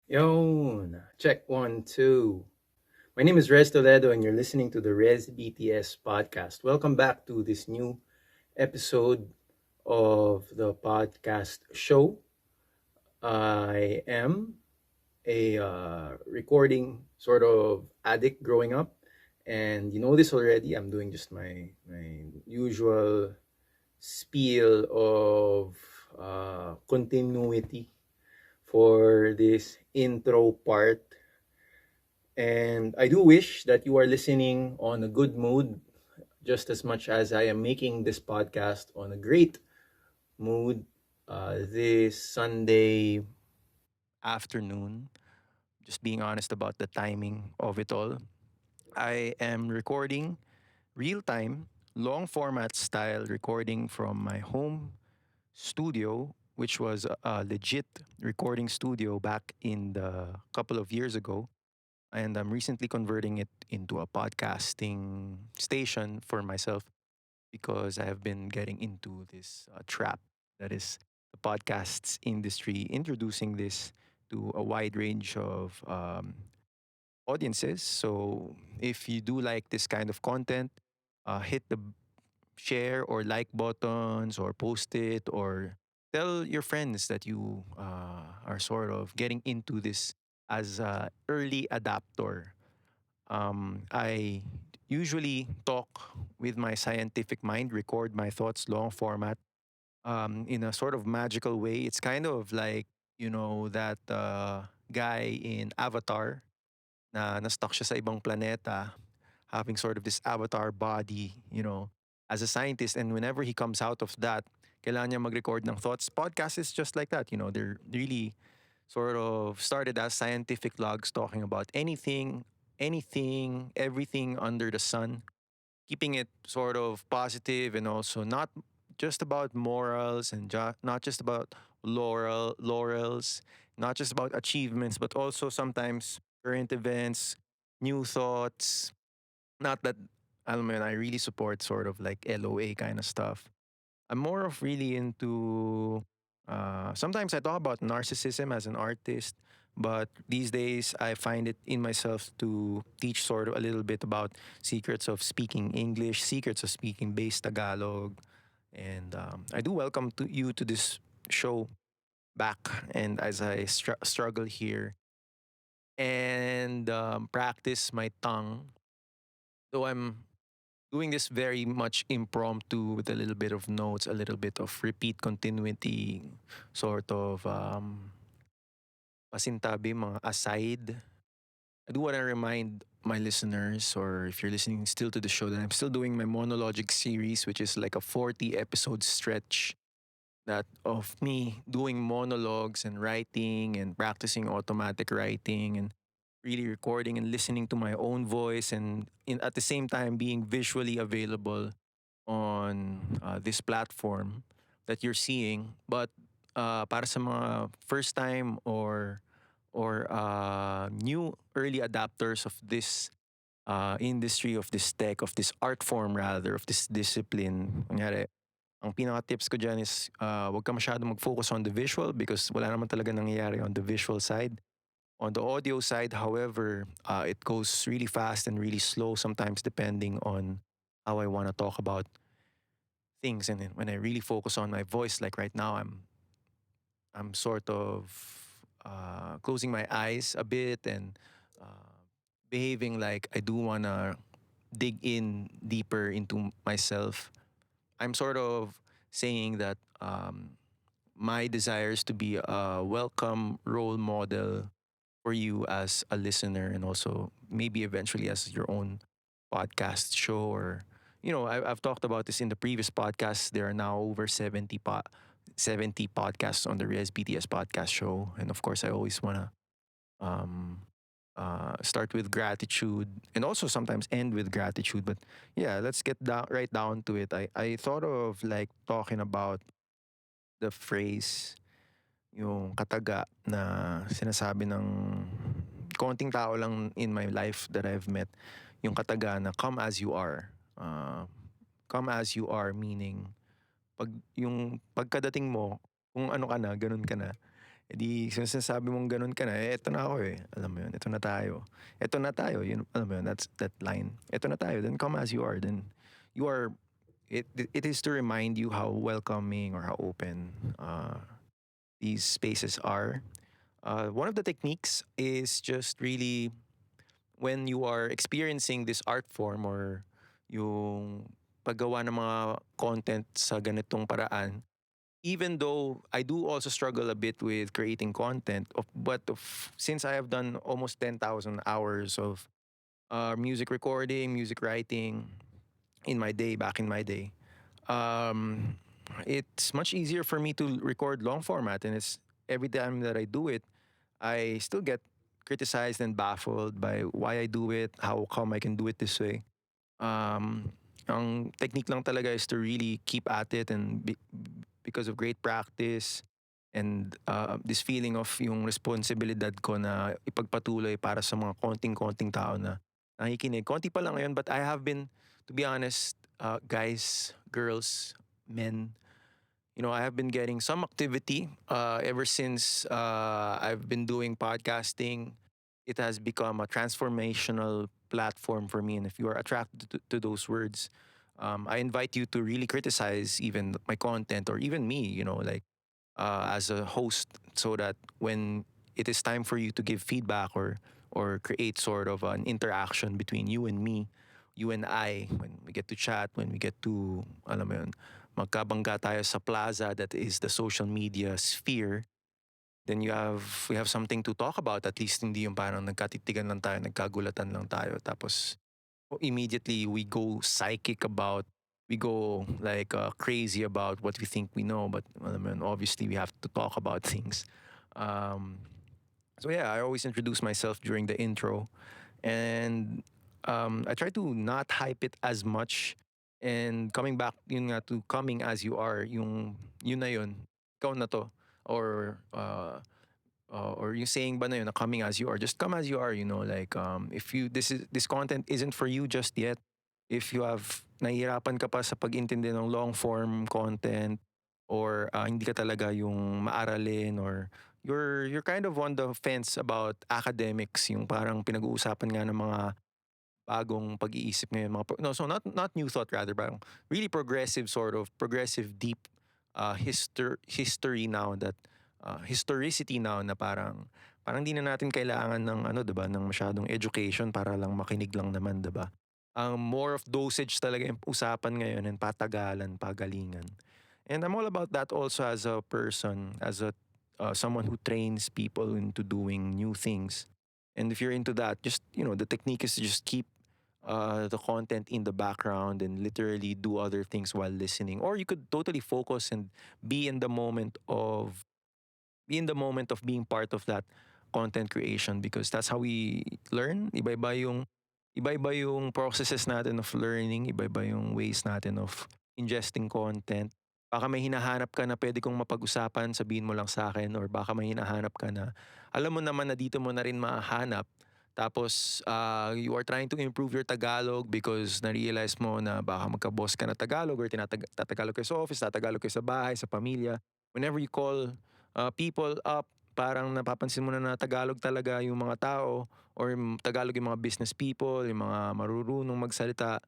Yo, check one, two. My name is Rez Toledo, and you're listening to the Rezbt-S Podcast. Welcome back to this new episode of the podcast show. I am a recording sort of addict growing up, and you know this already. I'm doing just my usual spiel of continuity for this intro part. And I do wish that you are listening on a good mood just as much as I am making this podcast on a great mood this Sunday afternoon. Just being honest about the timing of it all. I am recording real time, long format style recording from my home studio, which was a legit recording studio back in the couple of years ago. And I'm recently converting it into a podcasting station for myself because I have been getting into this trap that is the podcasts industry, introducing this to a wide range of audiences. So if you do like this kind of content, hit the share or like buttons or post it or tell your friends that you are sort of getting into this as a early adapter. I usually talk with my scientific mind, record my thoughts long format in a sort of magical way. It's kind of like, that guy in Avatar na stuck siya sa ibang planeta, having sort of this avatar body, as a scientist. And whenever he comes out of that, kailangan niya mag-record ng thoughts. Podcast is just like that. They're really sort of started as scientific logs talking about anything, everything under the sun, keeping it sort of positive and also not just about morals and not just about laurels, not just about achievements, but also sometimes current events, new thoughts. Not that, alam mo yun, I really support sort of like LOA kind of stuff. I'm more of really into. Sometimes I talk about narcissism as an artist, but these days I find it in myself to teach sort of a little bit about secrets of speaking English, secrets of speaking base Tagalog, and I do welcome you to this show back. And as I struggle here and practice my tongue, though I'm doing this very much impromptu with a little bit of notes, a little bit of repeat continuity, sort of pasintabi, mga aside. I do want to remind my listeners, or if you're listening still to the show, that I'm still doing my monologic series, which is like a 40 episode stretch that of me doing monologues and writing and practicing automatic writing and really recording and listening to my own voice and at the same time being visually available on this platform that you're seeing. But para sa mga first time or new early adapters of this industry, of this tech, of this art form rather, of this discipline, kunyari, ang pinaka-tips ko dyan is huwag ka masyado mag-focus on the visual because wala naman talaga nangyayari on the visual side. On the audio side, however, it goes really fast and really slow sometimes depending on how I want to talk about things. And then when I really focus on my voice, like right now, I'm sort of closing my eyes a bit and uh, behaving like I do wanna dig in deeper into myself. I'm sort of saying that my desire is to be a welcome role model for you as a listener and also maybe eventually as your own podcast show or I've talked about this in the previous podcasts. There are now over 70 podcasts on the Res BTS podcast show. And of course, I always want to um, start with gratitude and also sometimes end with gratitude. But yeah, let's get right down to it. I thought of like talking about the phrase, yung kataga na sinasabi ng konting tao lang in my life that I've met. Yung kataga na come as you are. Come as you are meaning pag yung pagkadating mo, kung ano ka na, ganun ka na. E di sinasabi mong ganun ka na, eto na ako eh. Alam mo yun, eto na tayo. Eto na tayo, yun, alam mo yun, that's that line. Eto na tayo, then come as you are. Then you are, it is to remind you how welcoming or how open these spaces are. One of the techniques is just really when you are experiencing this art form or yung paggawa ng mga content sa ganitong paraan, even though I do also struggle a bit with creating content, since I have done almost 10,000 hours of music recording, music writing back in my day, um, it's much easier for me to record long format, and it's every time that I do it, I still get criticized and baffled by why I do it, how come I can do it this way. Um, ang technique lang talaga is to really keep at it, and because of great practice and this feeling of yung responsibilidad ko na ipagpatuloy para sa mga konting-konting tao na nakikinig. Konti pa lang ngayon, but I have been, to be honest, guys, girls, men, I have been getting some activity ever since I've been doing podcasting. It has become a transformational platform for me. And if you are attracted to those words, I invite you to really criticize even my content or even me, like as a host, so that when it is time for you to give feedback or create sort of an interaction between you and me, you and I, when we get to chat, when we get to, alam mo yun, magkabangga tayo sa plaza that is the social media sphere, then we have something to talk about. At least hindi yung parang nagkatitigan lang tayo, nagkagulatan lang tayo. Tapos immediately we go like crazy about what we think we know. But alam mo yun, obviously we have to talk about things. Um, so yeah, I always introduce myself during the intro. And I try to not hype it as much. And coming back yun nga to coming as you are, yun na yun, ikaw na to. Or yung saying ba na yun, na coming as you are, just come as you are, like if you this content isn't for you just yet, if you have nahihirapan ka pa sa pag-intindi ng long form content, or hindi ka talaga yung maaralin, or you're kind of on the fence about academics, yung parang pinag-uusapan nga ng mga bagong pag-iisip ngayon, no, so not new thought, rather parang really progressive deep history now, that historicity now, na parang hindi na natin kailangan ng 'di ba, ng masyadong education para lang makinig lang naman, 'di ba? Ang more of dosage talaga yung usapan ngayon, and patagalan, pagalingan. And I'm all about that also as a person, as a someone who trains people into doing new things. And if you're into that, just the technique is to just keep the content in the background and literally do other things while listening. Or you could totally focus and be in the moment of being part of that content creation, because that's how we learn. Iba-iba yung processes natin of learning, iba-iba yung ways natin of ingesting content. Baka may hinahanap ka na pwede kong mapag-usapan, sabihin mo lang sa akin, or baka may hinahanap ka na alam mo naman na dito mo na rin mahanap. Tapos you are trying to improve your Tagalog because na-realize mo na baka magka-boss ka na Tagalog, or tatagalog kayo sa office, tatagalog kayo sa bahay, sa pamilya. Whenever you call people up, parang napapansin mo na Tagalog talaga yung mga tao, or Tagalog yung mga business people, yung mga marurunong magsalita.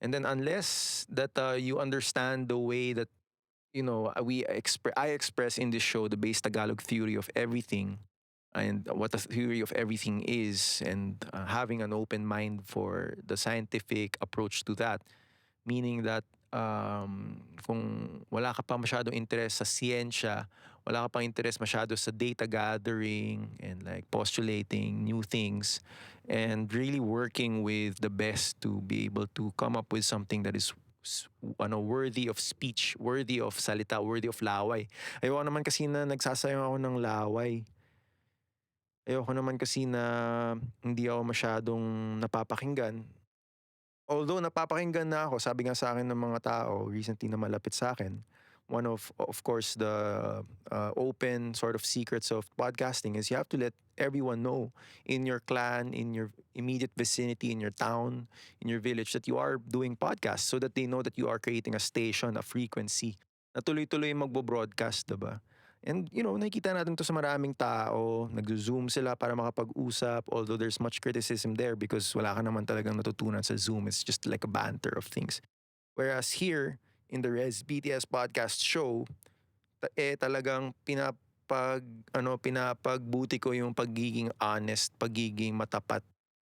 And then unless that you understand the way that I express in this show the base Tagalog theory of everything, and what the theory of everything is, and having an open mind for the scientific approach to that, meaning that kung wala ka pa masyadong interest sa siyensya, wala ka pa interest masyado sa data gathering and like postulating new things, and really working with the best to be able to come up with something that is worthy of speech, worthy of salita, worthy of laway. Ayoko naman kasi na nagsasayang ako ng laway. Ayoko naman kasi na hindi ako masyadong napapakinggan. Although napapakinggan na ako, sabi nga sa akin ng mga tao recently na malapit sa akin, one of course the open sort of secrets of podcasting is you have to let everyone know in your clan, in your immediate vicinity, in your town, in your village, that you are doing podcasts, so that they know that you are creating a station, a frequency na tuloy-tuloy magbo-broadcast, diba? And nakikita natin to sa maraming tao, nag-Zoom sila para makapag-usap, although there's much criticism there because wala ka naman talagang natutunan sa Zoom. It's just like a banter of things. Whereas here, in the Rezbt-S Podcast show, talagang pinapagbuti ko yung pagiging honest, pagiging matapat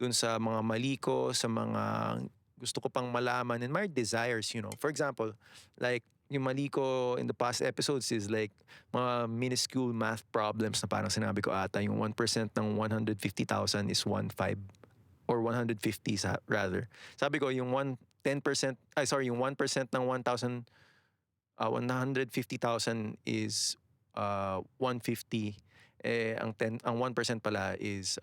dun sa mga mali ko, sa mga gusto ko pang malaman and my desires, For example, like yung mali ko in the past episodes is like mga minuscule math problems na parang sinabi ko ata yung 1% ng 150,000 is 1.5 or 150 rather. Sabi ko yung 10%, yung 1% ng 150,000 is 150. Ang 1% pala is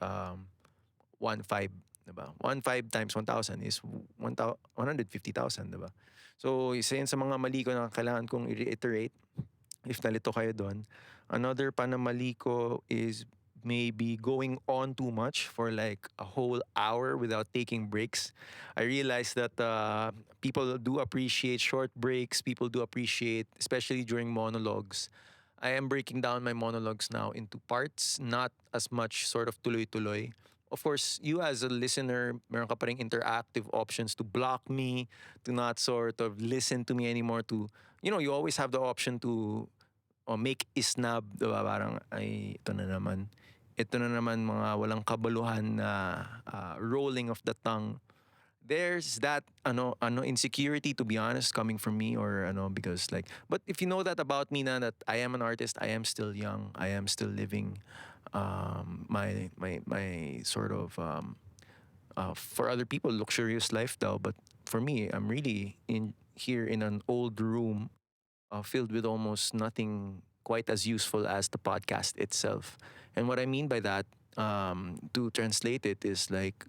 1.5, 'di ba? 1.5 times 1,000 is 150,000, 'di ba? So, isa yun sa mga mali ko na kailangan kong i-reiterate if nalito kayo doon. Another pa na mali ko is maybe going on too much for like a whole hour without taking breaks. I realized that people do appreciate short breaks. People do appreciate, especially during monologues. I am breaking down my monologues now into parts, not as much sort of tuloy-tuloy. Of course, you as a listener, meron ka pa ring interactive options to block me, to not sort of listen to me anymore, to, you always have the option to make isnab, diba? Parang, ay, ito na naman. Ito na naman mga walang kabaluhan na rolling of the tongue. There's that insecurity, to be honest, coming from me, or because like, but if you know that about me na, that I am an artist, I am still young, I am still living my sort of for other people luxurious life though, but for me, I'm really in here in an old room filled with almost nothing quite as useful as the podcast itself. And what I mean by that, to translate it, is like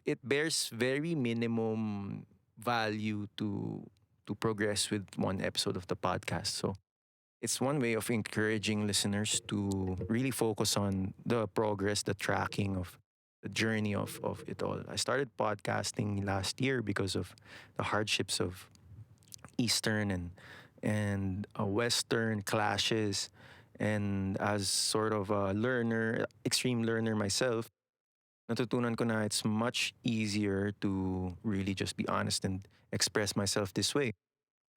it bears very minimum value to progress with one episode of the podcast. So it's one way of encouraging listeners to really focus on the progress, the tracking of the journey of it all. I started podcasting last year because of the hardships of Eastern and Western clashes. And as sort of a learner, extreme learner myself, natutunan ko na it's much easier to really just be honest and express myself this way.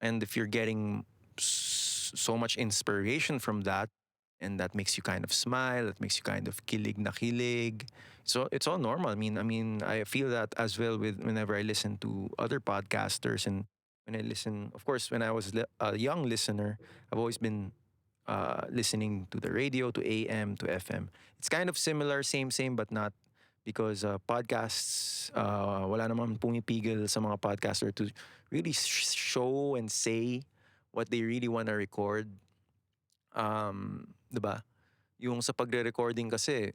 And if you're getting so much inspiration from that, and that makes you kind of smile, that makes you kind of kilig na kilig. So it's all normal. I mean, I feel that as well with whenever I listen to other podcasters, and when I listen, of course, when I was a young listener, I've always been listening to the radio, to AM, to FM. It's kind of similar, same, but not, because podcasts, wala naman pumipigil sa mga podcaster to really show and say what they really want to record. 'Di ba? Yung sa pagre-recording kasi,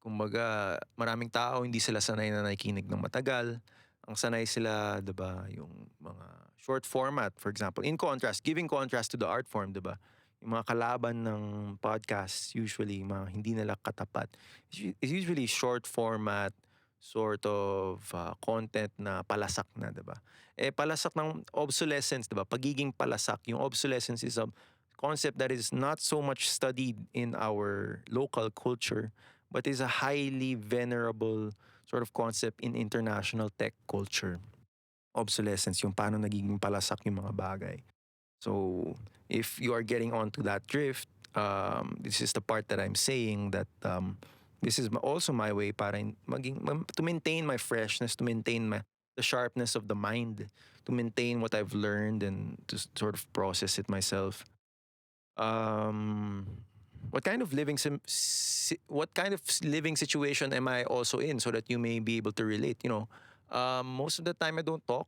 kumbaga, maraming tao hindi sila sanay na nakikinig ng matagal. Ang sanay sila, 'di ba, yung mga short format, for example. In contrast, giving contrast to the art form, 'di ba? Yung mga kalaban ng podcast, usually, mga hindi nila katapat, is usually short format, sort of content na palasak na, 'di ba? Palasak ng obsolescence, 'di ba? Pagiging palasak, yung obsolescence is a concept that is not so much studied in our local culture, but is a highly venerable sort of concept in international tech culture. Obsolescence, yung paano nagiging palasak yung mga bagay. So if you are getting onto that drift, this is the part that I'm saying that this is also my way para to maintain my freshness, to maintain the sharpness of the mind, to maintain what I've learned and to sort of process it myself. um what kind of what kind of living situation am I also in, so that you may be able to relate, most of the time I don't talk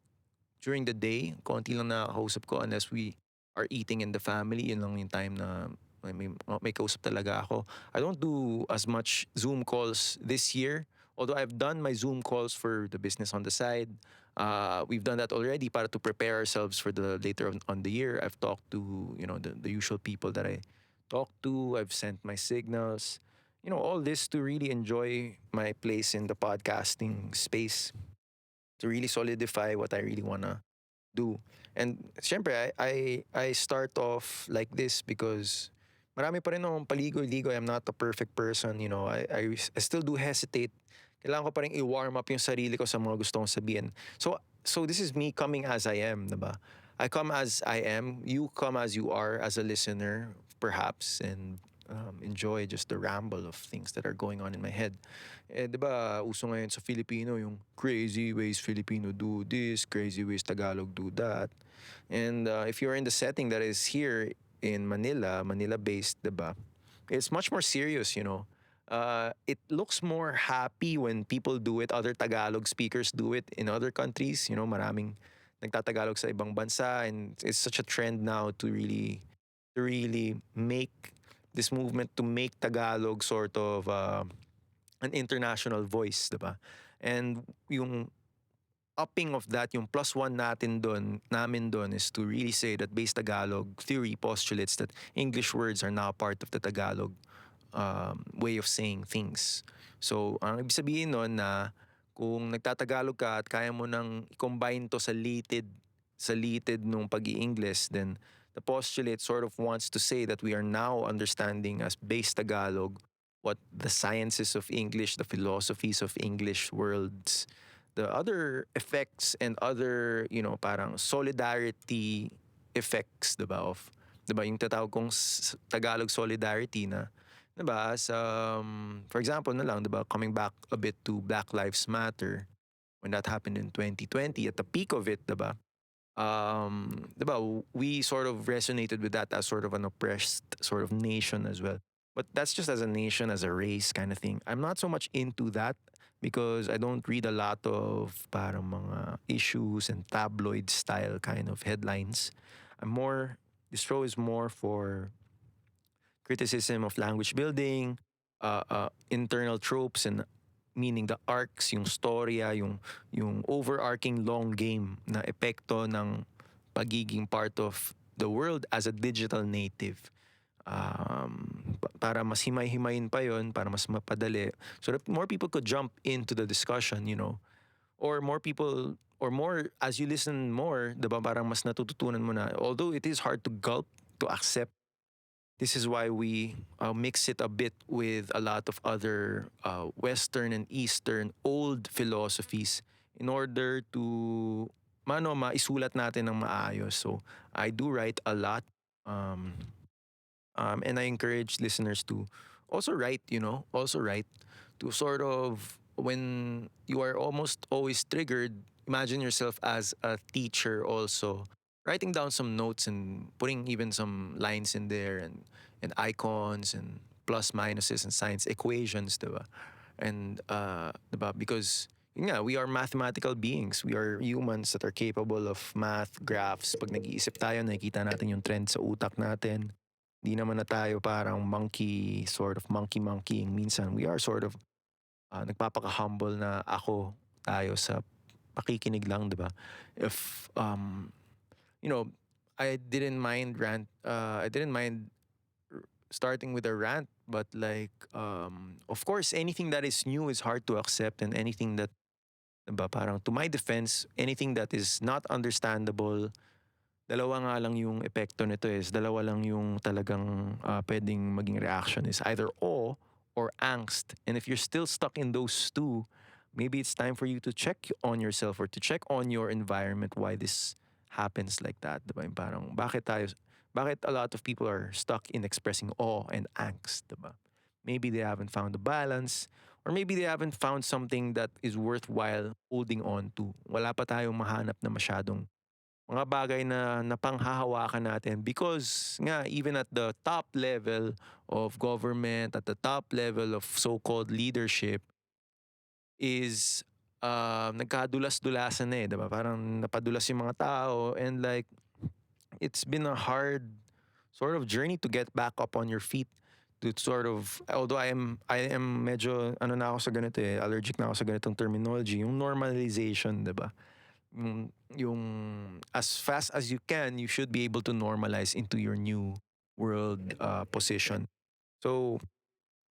during the day. Konti lang nakakausap ko unless we are eating in the family. Yun lang yung time na may kausap talaga ako. I don't do as much Zoom calls this year. Although I've done my Zoom calls for the business on the side. We've done that already para to prepare ourselves for the later on the year. I've talked to, the usual people that I talk to. I've sent my signals. All this to really enjoy my place in the podcasting space, to really solidify what I really want to do. And syempre, I start off like this because marami pa rin akong paligoy-ligoy. I'm not a perfect person, you know. I still do hesitate. Kailangan ko pa rin i-warm up yung sarili ko sa mga gusto kong sabihin. So this is me coming as I am, diba? I come as I am. You come as you are as a listener, perhaps, and enjoy just the ramble of things that are going on in my head. Eh, di ba, uso ngayon sa Filipino yung crazy ways Filipino do this, crazy ways Tagalog do that. And if you're in the setting that is here in Manila, Manila-based, di ba, it's much more serious, you know. It looks more happy when people do it. Other Tagalog speakers do it in other countries. You know, maraming nagtatagalog sa ibang bansa, and it's such a trend now to really make this movement to make Tagalog sort of an international voice, diba? And yung upping of that, yung plus one namin dun is to really say that base Tagalog theory postulates that English words are now part of the Tagalog way of saying things. So, ang ibig sabihin nun na kung nagtatagalog ka at kaya mo nang i-combine to sa litid nung pag-i-English, then the postulate sort of wants to say that we are now understanding as base Tagalog what the sciences of English, the philosophies of English worlds, the other effects and other, you know, parang solidarity effects, diba, of, diba, yung tatawag kong Tagalog solidarity na, diba, for example na lang, diba, coming back a bit to Black Lives Matter, when that happened in 2020, at the peak of it, diba, diba, we sort of resonated with that as sort of an oppressed sort of nation as well. But that's just as a nation, as a race kind of thing. I'm not so much into that because I don't read a lot of parang mga issues and tabloid style kind of headlines. This show is more for criticism of language building, internal tropes, and meaning the arcs, yung storya, yung overarching long game na epekto ng pagiging part of the world as a digital native. Para mas himay-himayin pa yon, para mas mapadali, so that more people could jump into the discussion, you know, or more people, or more, as you listen more, diba, parang mas natututunan mo na, although it is hard to gulp, to accept. This is why we mix it a bit with a lot of other Western and Eastern old philosophies in order to maisulat natin ng maayos. So I do write a lot, um, and I encourage listeners to also write. You know, also write to sort of, when you are almost always triggered, imagine yourself as a teacher also writing down some notes and putting even some lines in there, and icons and plus minuses and science equations, diba? And diba? Because yun nga, we are mathematical beings. We are humans that are capable of math, graphs. Pag nag-iisip tayo, nakikita natin yung trend sa utak natin. Hindi naman na tayo parang monkey, sort of monkey-monkeying. Minsan, we are sort of nagpapaka-humble na ako tayo sa pakikinig lang, di ba? If, you know, I didn't mind starting with a rant, but like, of course, anything that is new is hard to accept, and anything that, diba, parang to my defense, anything that is not understandable, dalawa nga lang yung epekto nito, is dalawa lang yung talagang pwedeng maging reaction, is either awe or angst. And if you're still stuck in those two, maybe it's time for you to check on yourself or to check on your environment why this happens like that. Diba? Yung parang bakit a lot of people are stuck in expressing awe and angst, diba? Maybe they haven't found a balance, or maybe they haven't found something that is worthwhile holding on to. Wala pa tayong mahanap na masyadong mga bagay na napanghahawakan natin, because nga even at the top level of government, at the top level of so-called leadership, is nagkadulas-dulasan na eh, diba? Parang napadulas yung mga tao, and like, it's been a hard sort of journey to get back up on your feet, to sort of, although I am medyo ano na ako sa ganito eh, allergic na ako sa ganitong terminology, yung normalization, diba? Yung as fast as you can, you should be able to normalize into your new world position. So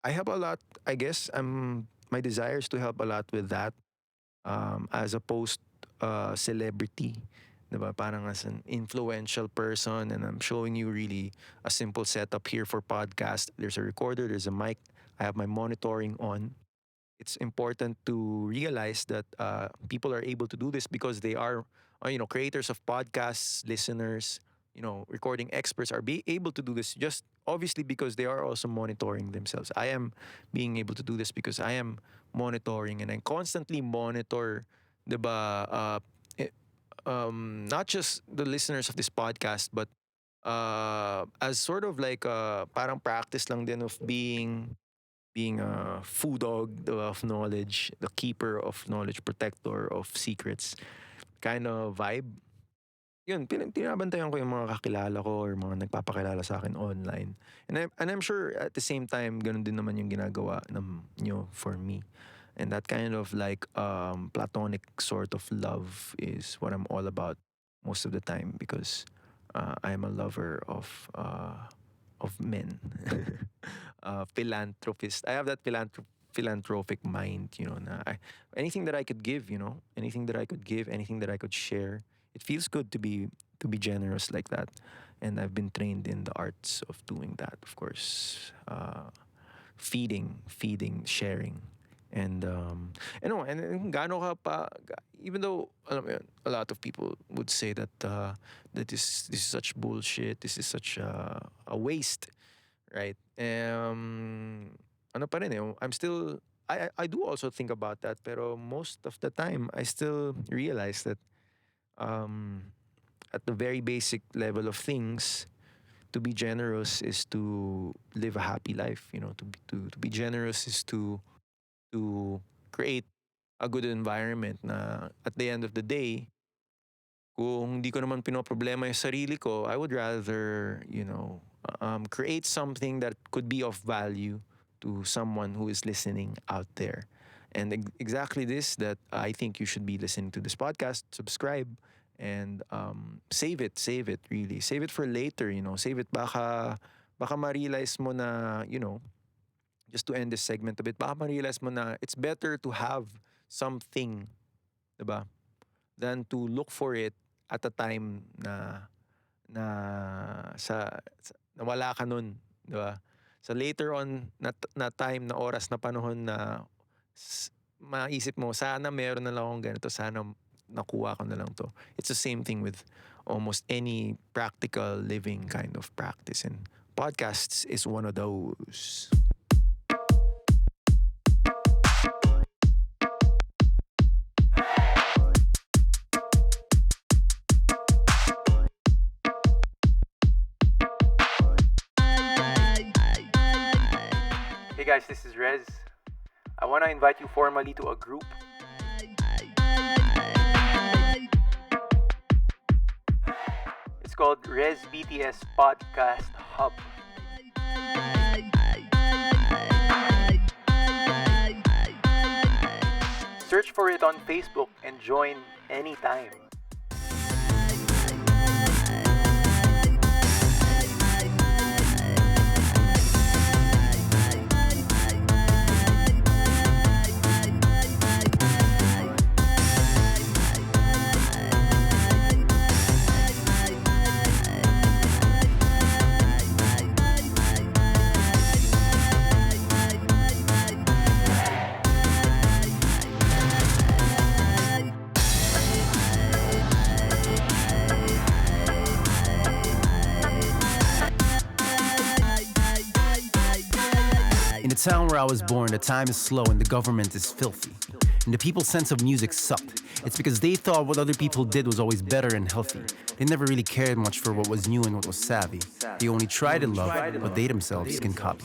I help a lot. I guess my desire is to help a lot with that, as a post celebrity. Diba? Parang as an influential person, and I'm showing you really a simple setup here for podcast. There's a recorder, there's a mic, I have my monitoring on. It's important to realize that people are able to do this because they are, creators of podcasts, listeners, recording experts are be able to do this just obviously because they are also monitoring themselves. I am being able to do this because I am monitoring and I constantly monitor the not just the listeners of this podcast, but as sort of like parang practice lang din of being a food dog of knowledge, the keeper of knowledge, protector of secrets kind of vibe. Yun, tinabantayan ko yung mga kakilala ko or mga nagpapakilala sa akin online. And I'm sure at the same time, ganun din naman yung ginagawa ng nyo for me. And that kind of like platonic sort of love is what I'm all about most of the time because I'm a lover of men. Philanthropist. I have that philanthropic mind, anything that I could give, anything that I could give, anything that I could share. It feels good to be generous like that. And I've been trained in the arts of doing that, of course. Feeding, sharing. And gaano ka pa, even though, alam mo yun, a lot of people would say that this is such bullshit, this is such a waste, right? Ano pa rin eh, I'm still, I do also think about that, pero most of the time, I still realize that um, at the very basic level of things, to be generous is to live a happy life. To be generous is to create a good environment na at the end of the day, kung hindi ko naman pinoproblema yung sarili ko, I would rather, create something that could be of value to someone who is listening out there. And exactly this, that I think you should be listening to this podcast, subscribe, and save it really. Save it for later, save it baka ma-realize mo na, just to end this segment a bit, baka ma-realize mo na it's better to have something, diba? Than to look for it at a time na na wala ka nun, 'di ba? So later on na time, na oras, na panahon na maisip mo, sana meron na lang akong ganito, sana nakuha ko na lang to. It's the same thing with almost any practical living kind of practice, and podcasts is one of those. Hey guys, this is Rez. I want to invite you formally to a group. It's called Rezbt-S Podcast Hub. Search for it on Facebook and join anytime. In the town where I was born, the time is slow and the government is filthy. And the people's sense of music sucked. It's because they thought what other people did was always better and healthy. They never really cared much for what was new and what was savvy. They only tried to love what they themselves can copy.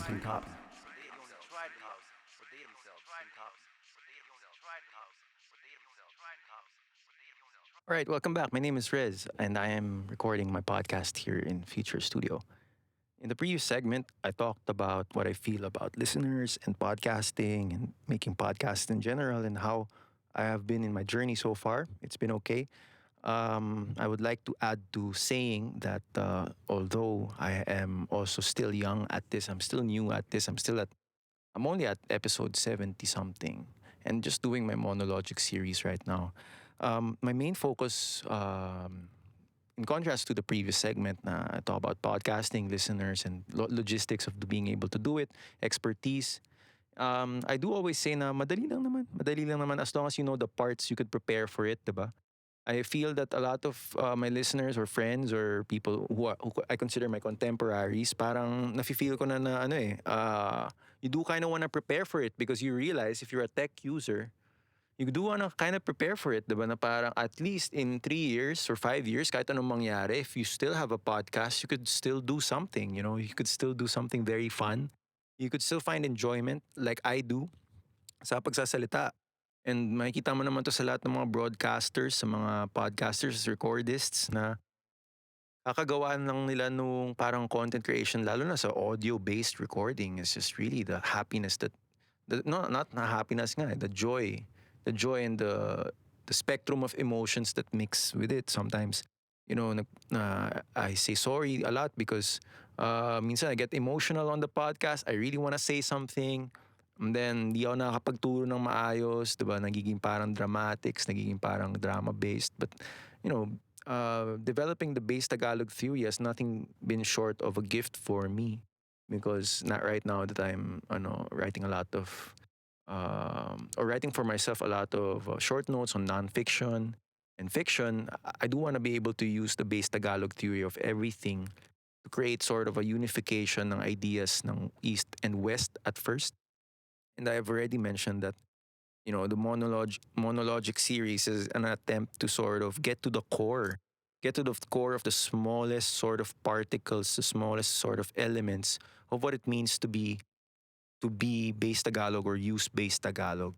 All right, welcome back. My name is Rez, and I am recording my podcast here in Future Studio. In the previous segment, I talked about what I feel about listeners and podcasting and making podcasts in general and how I have been in my journey so far. It's been okay. I would like to add to saying that although I am also still young at this, I'm still new at this, I'm only at episode 70 something and just doing my monologic series right now. My main focus in contrast to the previous segment na I talk about podcasting, listeners, and logistics of being able to do it, expertise. I do always say na madali lang naman as long as you know the parts you could prepare for it, diba? I feel that a lot of my listeners or friends or people who I consider my contemporaries, parang nafe-feel ko na ano you do kind of want to prepare for it because you realize if you're a tech user, you do want to kind of prepare for it, diba? Na parang at least in 3 years or 5 years, kahit anong mangyari, if you still have a podcast, you could still do something, you know? You could still do something very fun. You could still find enjoyment like I do sa pagsasalita. And makikita mo naman to sa lahat ng mga broadcasters, sa mga podcasters, recordists na kakagawa lang nila nung parang content creation lalo na sa audio-based recording is just really the happiness that no, not na happiness nga, the joy and the spectrum of emotions that mix with it sometimes. You know, I say sorry a lot because minsan I get emotional on the podcast. I really want to say something. And then, di ako nakakapagturo ng maayos, diba? Nagiging parang dramatics, nagiging parang drama-based. But, you know, developing the base Tagalog theory has nothing been short of a gift for me because not right now that I'm writing a lot of or writing for myself a lot of short notes on nonfiction and fiction. I do want to be able to use the base Tagalog theory of everything to create sort of a unification ng ideas ng East and West at first. And I've already mentioned that the monologic series is an attempt to sort of get to the core of the smallest sort of particles, the smallest sort of elements of what it means to be base Tagalog or use base Tagalog.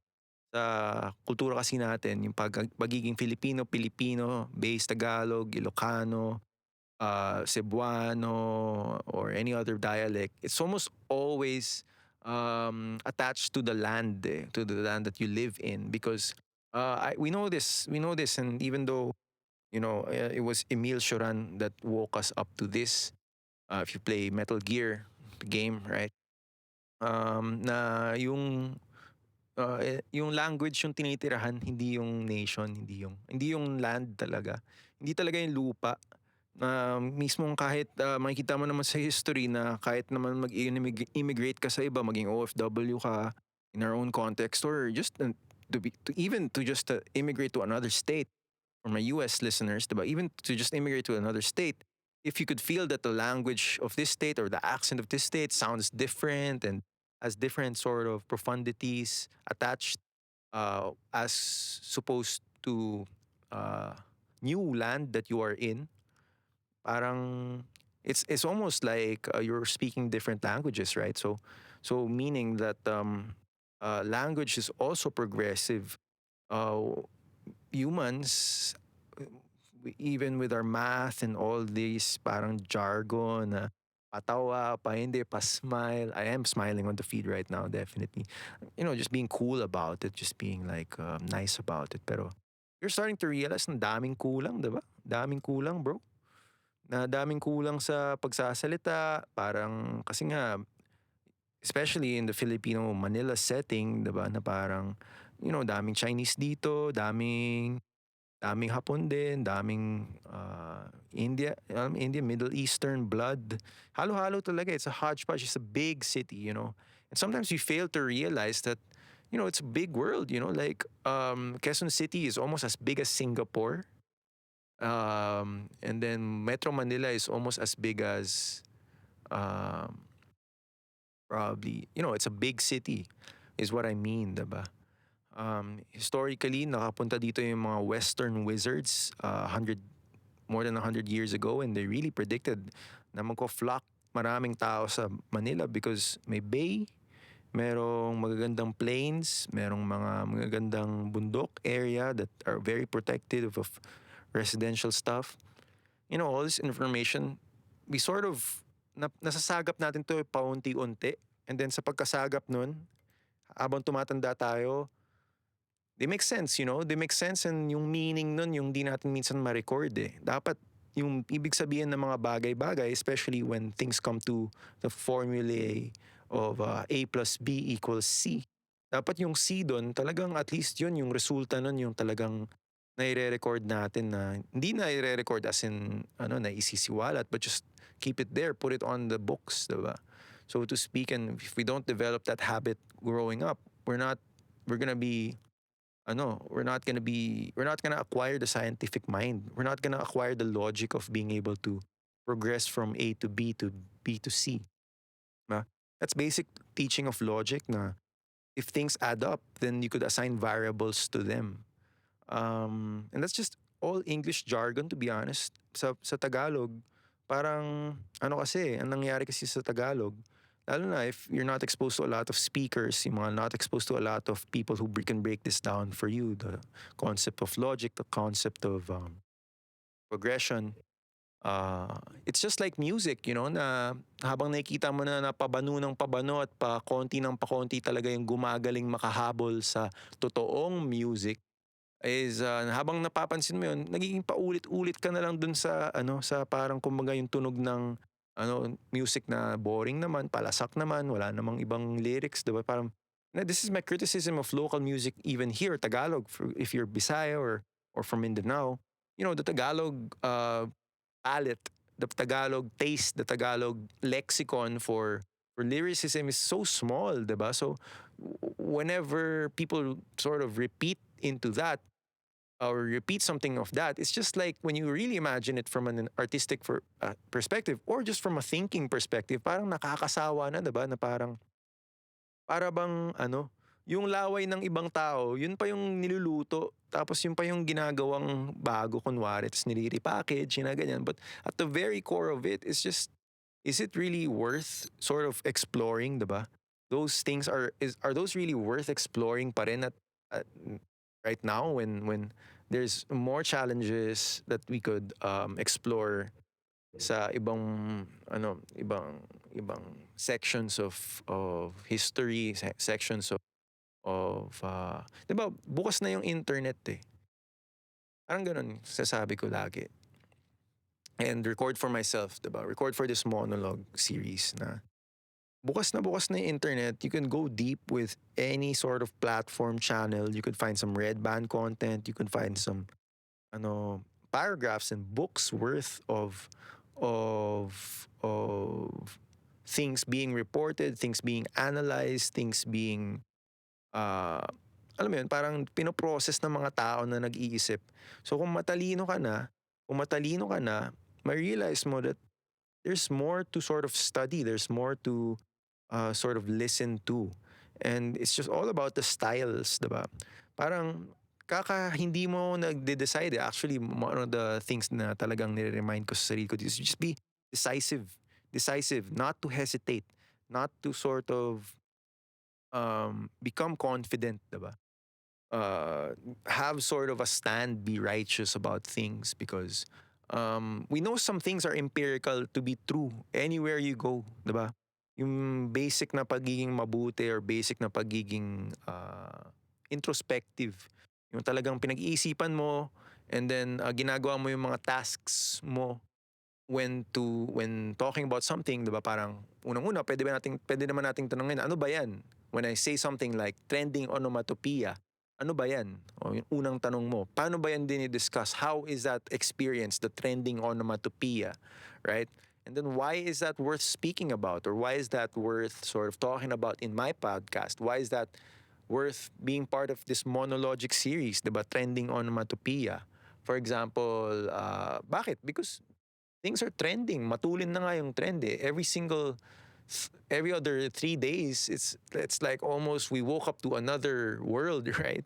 Sa kultura kasi natin, yung pagiging Filipino, base Tagalog, Ilocano, Cebuano, or any other dialect, it's almost always attached to the land, to the land that you live in. Because we know this, and even though it was Emil Choran that woke us up to this. If you play Metal Gear, the game, right? Na yung language yung tinitirahan, hindi yung nation, hindi yung land talaga. Hindi talaga yung lupa. Mismong kahit makikita mo naman sa history na kahit naman mag-immigrate ka sa iba, maging OFW ka in our own context or just to just immigrate to another state, for my US listeners, diba? Even to just immigrate to another state, if you could feel that the language of this state or the accent of this state sounds different and has different sort of profundities attached as supposed to uh, new land that you are in, parang it's almost like you're speaking different languages, right? So meaning that language is also progressive. Uh, Humans, even with our math and all these parang jargon, patawa, pa hindi, pa smile. I am smiling on the feed right now, definitely. Just being cool about it, just being like nice about it. Pero you're starting to realize na daming kulang, diba? Daming kulang, bro. Na daming kulang sa pagsasalita. Parang, kasi nga, especially in the Filipino Manila setting, diba? Na parang, daming Chinese dito, daming Hapon din, daming India, Middle Eastern blood. Halo-halo talaga. It's a hodgepodge. It's a big city. And sometimes we fail to realize that, it's a big world, like Quezon City is almost as big as Singapore. And then Metro Manila is almost as big as um, probably, it's a big city is what I mean, diba? Historically, nakapunta dito yung mga Western wizards more than 100 years ago, and they really predicted na magko-flock maraming tao sa Manila because may bay, merong magagandang plains, merong mga magagandang bundok area that are very protective of residential stuff. All this information, we sort of nasasagap natin to paunti-unti, and then sa pagkasagap nun, habang tumatanda tayo, they make sense, They make sense, and yung meaning nun, yung di natin minsan ma-record eh. Dapat yung ibig sabihin ng mga bagay-bagay, especially when things come to the formulae of A plus B equals C. Dapat yung C doon, talagang at least yun, yung resulta nun, yung talagang nai-re-record natin na hindi nai-re-record as in na isisiwalat, but just keep it there, put it on the books, diba? So to speak, and if we don't develop that habit growing up, we're gonna be we're not gonna acquire the scientific mind. We're not gonna acquire the logic of being able to progress from A to B to B to C. Diba? That's basic teaching of logic na if things add up, then you could assign variables to them. And that's just all English jargon, to be honest. Sa Tagalog, parang kasi, ang nangyari kasi sa Tagalog, lalo na if you're not exposed to a lot of speakers, yung mga not exposed to a lot of people who can break this down for you, the concept of logic, the concept of progression. It's just like music, na habang nakikita mo na napabano ng pabano at pa konti ng pa konti talaga yung gumagaling makahabol sa totoong music, is habang napapansin mo yun, nagiging paulit-ulit ka na lang dun sa parang kumbaga yung tunog ng music na boring naman, palasak naman, wala namang ibang lyrics, diba? Parang, this is my criticism of local music even here, Tagalog, if you're Bisaya or from Mindanao, the Tagalog palette, the Tagalog taste, the Tagalog lexicon for lyricism is so small, diba? So, whenever people sort of repeat into that, or repeat something of that, it's just like when you really imagine it from an artistic perspective or just from a thinking perspective, parang nakakasawa na, diba? Na parang, para bang yung laway ng ibang tao, yun pa yung niluluto, tapos yun pa yung ginagawang bago, kunwari, tapos nire-repackage, yun na ganyan. But at the very core of it, it's just, is it really worth sort of exploring, diba? Those things are those really worth exploring pa rin at right now when there's more challenges that we could explore sa ibang sections of history, sections of 'di ba bukas na yung internet eh. Parang ganun sasabi ko lagi. And record for myself, 'di ba? Record for this monologue series na bukas na yung internet. You can go deep with any sort of platform channel. You could find some red band content. You can find some paragraphs and books worth of things being reported, things being analyzed, things being uh, alam mo yun, parang pinoprocess ng mga tao na nag-iisip. So kung matalino ka na, ma-realize mo that there's more to sort of study, there's more to sort of listen to. And it's just all about the styles, diba? Parang hindi mo nagde-decide. Actually, one of the things na talagang nire-remind ko sa sarili ko is just be decisive. Decisive, not to hesitate, not to sort of become confident, diba? Have sort of a stand, be righteous about things because we know some things are empirical to be true anywhere you go, diba? Yung basic na pagiging mabuti or basic na pagiging introspective. Yung talagang pinag-iisipan mo and then ginagawa mo yung mga tasks mo when talking about something, 'di ba? Parang unang-una pwede naman nating tanungin, ano ba 'yan? When I say something like trending onomatopoeia, ano ba 'yan? O yung unang tanong mo, paano ba 'yan dinidiscuss? How is that experience, the trending onomatopoeia, right? And then why is that worth speaking about or why is that worth sort of talking about in my podcast? Why is that worth being part of this monologic series, 'di ba? Trending onomatopoeia. For example, bakit? Because things are trending. Matulin na nga yung trend eh. Every other 3 days, it's like almost we woke up to another world, right?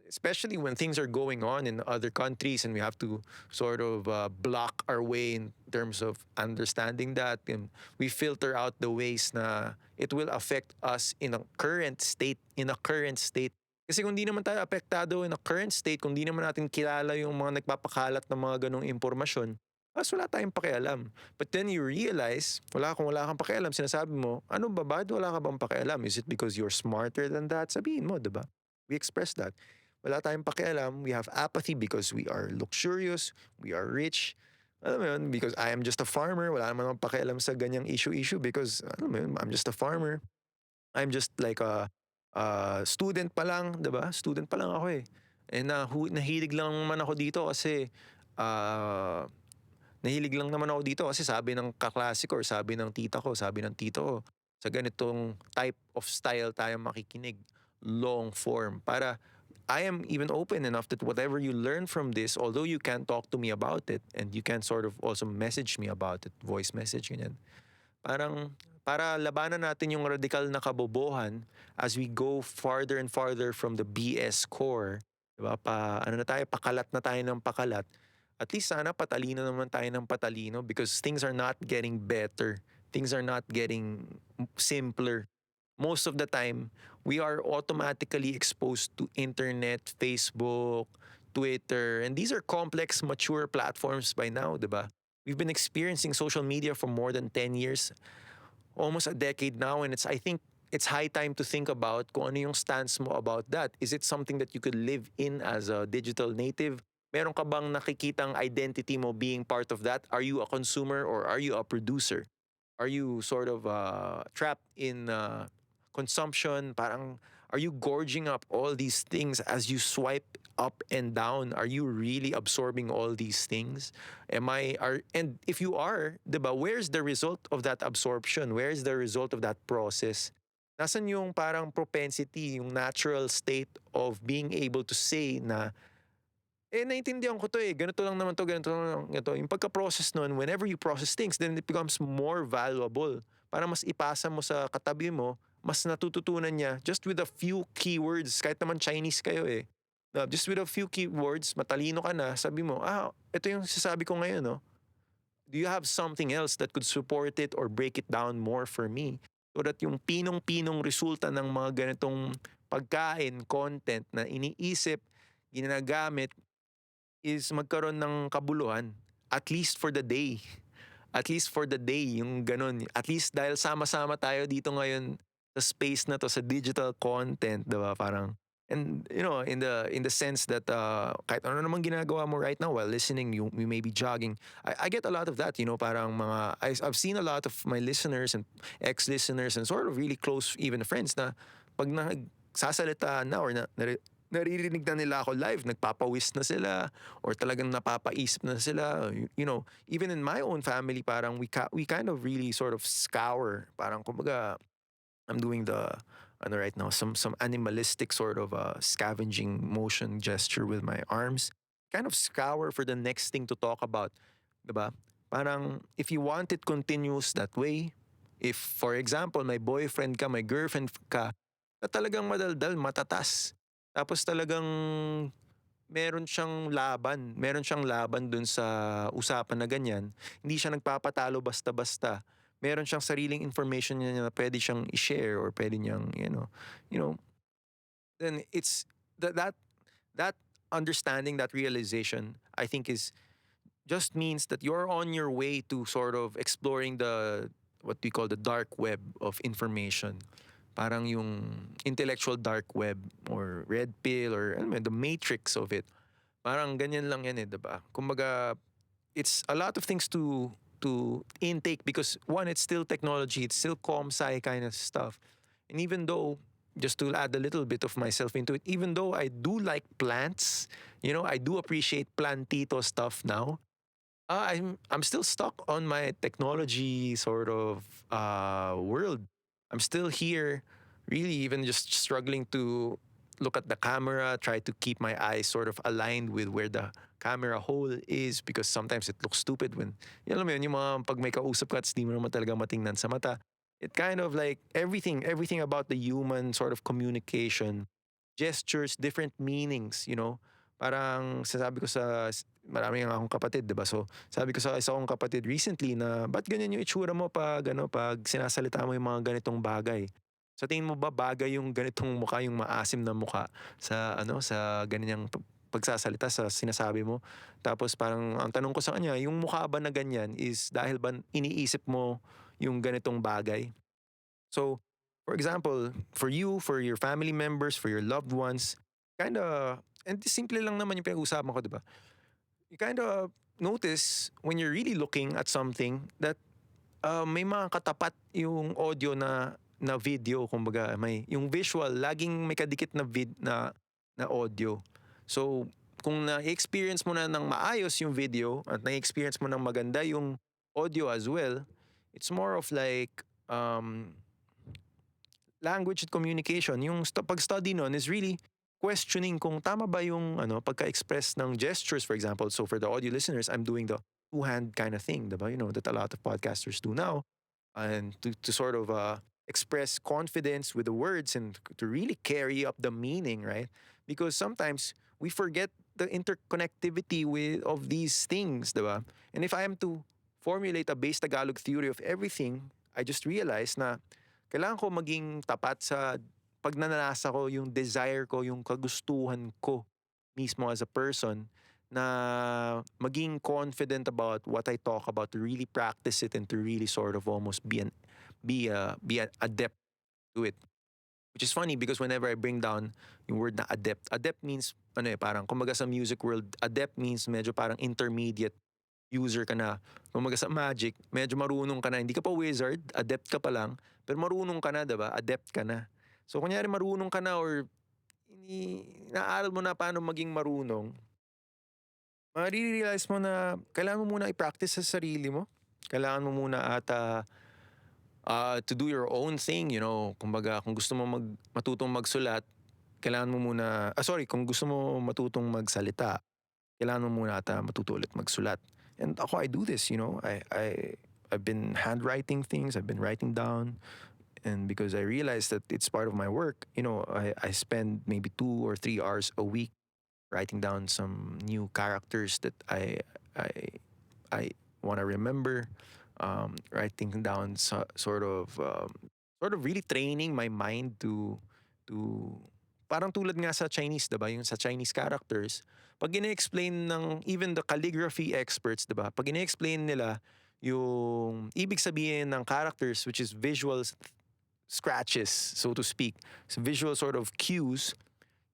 Especially when things are going on in other countries and we have to sort of block our way in terms of understanding that, and we filter out the ways na it will affect us in a current state. Kasi kung di naman tayo apektado in a current state, kung di naman natin kilala yung mga nagpapakalat ng mga ganong impormasyon, wala tayong pakialam. But then you realize, wala kang pakialam, sinasabi mo, ano ba, bakit wala ka bang pakialam? Is it because you're smarter than that? Sabihin mo, diba? We express that. Wala tayong pakialam. We have apathy because we are luxurious, we are rich. Alam mo yun, because I am just a farmer, wala naman akong pakialam sa ganyang issue because, alam mo yun, I'm just a farmer. I'm just like a student pa lang, diba? Student pa lang ako eh. Nahilig lang naman ako dito kasi ah, nahilig lang naman ako dito kasi sabi ng kaklase ko or sabi ng tita ko, sabi ng tito ko, sa ganitong type of style tayo makikinig, long form. Para I am even open enough that whatever you learn from this, although you can't talk to me about it and you can sort of also message me about it, voice message, ganyan. Parang para labanan natin yung radikal na kabobohan as we go farther and farther from the BS core, 'di ba? Ano na tayo, pakalat na tayo ng pakalat. At least sana patalino naman tayo ng patalino because things are not getting better. Things are not getting simpler. Most of the time, we are automatically exposed to internet, Facebook, Twitter, and these are complex, mature platforms by now, 'di ba? We've been experiencing social media for more than 10 years, almost a decade now, and I think it's high time to think about kung ano yung stance mo about that. Is it something that you could live in as a digital native? Meron ka bang nakikitang identity mo being part of that? Are you a consumer or are you a producer? Are you sort of trapped in consumption? Parang, are you gorging up all these things as you swipe up and down? Are you really absorbing all these things? And if you are, diba, where's the result of that absorption? Where's the result of that process? Nasaan yung parang propensity, yung natural state of being able to say na naintindihan ko to ganito lang naman to, ganito lang ganito. Yung pagka-process nun, whenever you process things, then it becomes more valuable. Para mas ipasa mo sa katabi mo, mas natututunan niya just with a few keywords, kahit naman Chinese kayo just with a few keywords, matalino ka na, sabi mo, ito yung sasabi ko ngayon, no? Do you have something else that could support it or break it down more for me? So that yung pinong-pinong resulta ng mga ganitong pagkain, content na iniisip, ginagamit, is magkaroon ng kabuluhan at least for the day. At least for the day, yung ganun. At least dahil sama-sama tayo dito ngayon sa space na to, sa digital content, 'di ba? Parang and in the sense that kahit ano naman ginagawa mo right now while listening, you may be jogging. I get a lot of that, parang I've seen a lot of my listeners and ex-listeners and sort of really close even friends na pag nagsasalita na or naririnig na nila ako live, nagpapawis na sila or talagang napapaisip na sila. Even in my own family, parang we kind of really sort of scour. Parang kumbaga, I'm doing the right now, some animalistic sort of scavenging motion gesture with my arms. Kind of scour for the next thing to talk about, 'di ba? Parang if you want it continuous that way, if for example, may boyfriend ka, may girlfriend ka, na talagang madaldal, matatas. Tapos talagang meron siyang laban dun sa usapan na ganyan. Hindi siya nagpapatalo basta-basta. Meron siyang sariling information niya na pwede siyang i-share or pwede niyang, you know, then it's that understanding, that realization, I think is just means that you're on your way to sort of exploring the what we call the dark web of information. Parang yung intellectual dark web or red pill or alam mo yun, the matrix of it. Parang ganyan lang yan 'di ba? Kumbaga, it's a lot of things to intake because one, it's still technology, it's still com-sci kind of stuff. And even though, just to add a little bit of myself into it, even though I do like plants, I do appreciate plantito stuff now. I'm still stuck on my technology sort of world. I'm still here, really even just struggling to look at the camera, try to keep my eyes sort of aligned with where the camera hole is because sometimes it looks stupid when, alam mo yun, yung mga pag may kausap ka at di mo naman talaga matingnan sa mata. It kind of like everything about the human sort of communication, gestures, different meanings. Parang sasabi ko marami nga akong kapatid, 'di ba? So, sabi ko sa isa kong kapatid recently na, "Ba't ganyan yung itsura mo pag sinasalita mo yung mga ganitong bagay? Sa tingin mo ba bagay yung ganitong mukha, yung maasim na mukha sa ganyang pagsasalita sa sinasabi mo?" Tapos parang ang tanong ko sa kanya, yung mukha ba na ganyan is dahil ba iniisip mo yung ganitong bagay? So, for example, for you, for your family members, for your loved ones, kinda and simple lang naman yung pinag-uusapan ko, 'di ba? You kinda notice when you're really looking at something that may mga katapat yung audio na video, kumbaga may yung visual laging may kadikit na na audio. So, kung na-experience mo na ng maayos yung video at na-experience mo ng maganda yung audio as well, it's more of like language and communication. Yung pag-study nun is really questioning kung tama ba yung pagka-express ng gestures, for example. So for the audio listeners, I'm doing the two-hand kind of thing, diba? You know, that a lot of podcasters do now. And to sort of express confidence with the words and to really carry up the meaning, right? Because sometimes we forget the interconnectivity of these things, diba? And if I am to formulate a base Tagalog theory of everything, I just realized na kailangan ko maging tapat sa pagnanasa ko, yung desire ko, yung kagustuhan ko mismo as a person na maging confident about what I talk about, to really practice it and to really sort of almost be an adept to it. Which is funny because whenever I bring down yung word na adept means parang kumbaga sa music world, adept means medyo parang intermediate user ka na. Kumbaga sa magic, medyo marunong ka na. Hindi ka pa wizard, adept ka pa lang, pero marunong ka na, diba? Adept ka na. So kunyari marunong ka na or naaral mo na paano maging marunong, marirealize mo na kailangan mo muna i-practice sa sarili mo. Kailangan mo muna to do your own thing, you know. Kumbaga, kung gusto mo matutong magsulat, kailangan mo muna, kung gusto mo matutong magsalita, kailangan mo muna matuto ulit magsulat. And ako, I do this, you know. I've been handwriting things, I've been writing down, and because I realized that it's part of my work, you know, I spend maybe 2 or 3 hours a week writing down some new characters that I want to remember, writing down sort of really training my mind to parang tulad nga sa Chinese, diba? Yung sa Chinese characters, pag ine-explain ng even the calligraphy experts, diba? Pag ine-explain nila yung ibig sabihin ng characters, which is visual scratches, so to speak, so visual sort of cues,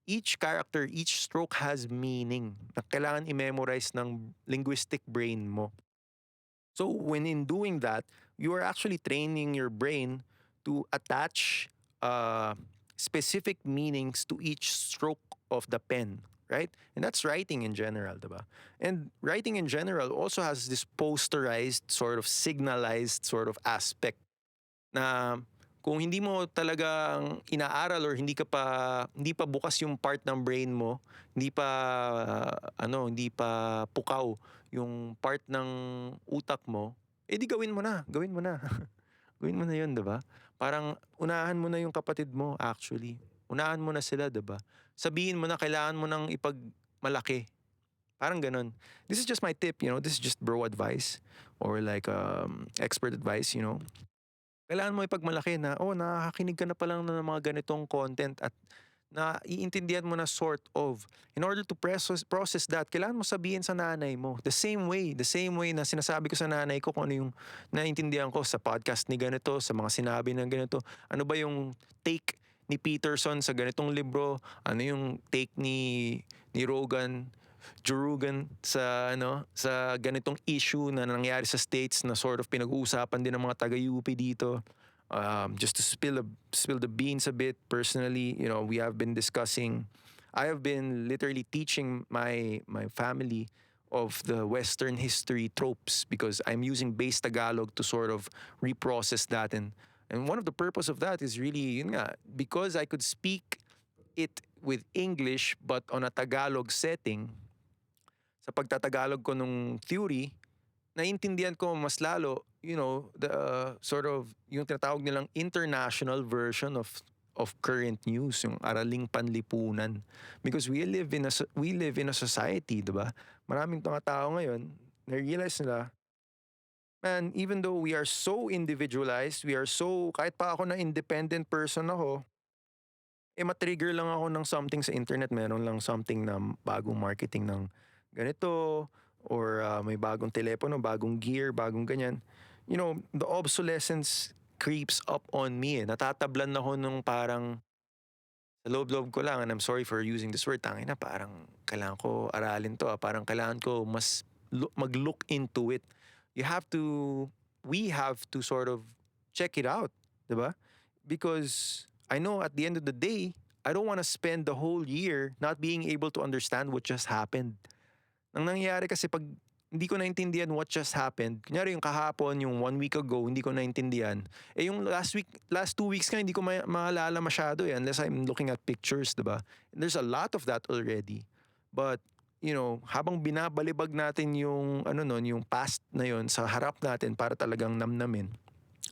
each character, each stroke has meaning na kailangan i-memorize ng linguistic brain mo. So when in doing that, you are actually training your brain to attach specific meanings to each stroke of the pen, right? And that's writing in general, diba? And writing in general also has this posterized, sort of signalized sort of aspect na kung hindi mo talagang inaaral or hindi pa bukas yung part ng brain mo, hindi pa pukaw yung part ng utak mo, di gawin mo na, gawin mo na. Gawin mo na yun, diba? Parang unahan mo na yung kapatid mo actually. Unahan mo na sila, diba? Sabihin mo na kailangan mo nang ipagmalaki. Parang ganun. This is just my tip, you know, this is just bro advice or like expert advice, you know. Kailangan mo ipagmalaki na, nakakakinig ka na pa lang ng mga ganitong content at naiintindihan mo na sort of. In order to process that, kailangan mo sabihin sa nanay mo. The same way na sinasabi ko sa nanay ko kung ano yung naiintindihan ko sa podcast ni ganito, sa mga sinabi ng ganito. Ano ba yung take ni Peterson sa ganitong libro? Ano yung take ni Joe Rogan sa ganitong issue na nangyari sa States na sort of pinag-uusapan din ng mga taga-UP dito. Just to spill the beans a bit personally, you know, I have been literally teaching my family of the Western history tropes because I'm using base Tagalog to sort of reprocess that, and one of the purpose of that is really yun nga, because I could speak it with English but on a Tagalog setting. Sa pagtatagalog ko nung theory, naiintindihan ko mas lalo, you know, the sort of yung tinatawag nilang international version of current news, yung araling panlipunan. Because we live in a society, 'di ba? Maraming mga tao ngayon, na-realize nila, man, even though we are so individualized, kahit pa ako na independent person ako, matrigger lang ako ng something sa internet, meron lang something na bagong marketing ng ganito, or may bagong telepono, bagong gear, bagong ganyan. You know, the obsolescence creeps up on me. Natatablan ako nung parang sa loob-loob ko lang, and I'm sorry for using this word, tangin na parang kailangan ko aralin to, parang kailangan ko mas mag-look into it. We have to sort of check it out, diba? Because I know at the end of the day, I don't want to spend the whole year not being able to understand what just happened. Ang nangyayari kasi pag hindi ko naintindihan what just happened, kunyari yung kahapon, yung 1 week ago, hindi ko naintindihan. Eh yung last 2 weeks ka, hindi ko maalala masyado eh, unless I'm looking at pictures, diba? And there's a lot of that already. But, habang binabalibag natin yung, yung past na yun sa harap natin para talagang namnamin,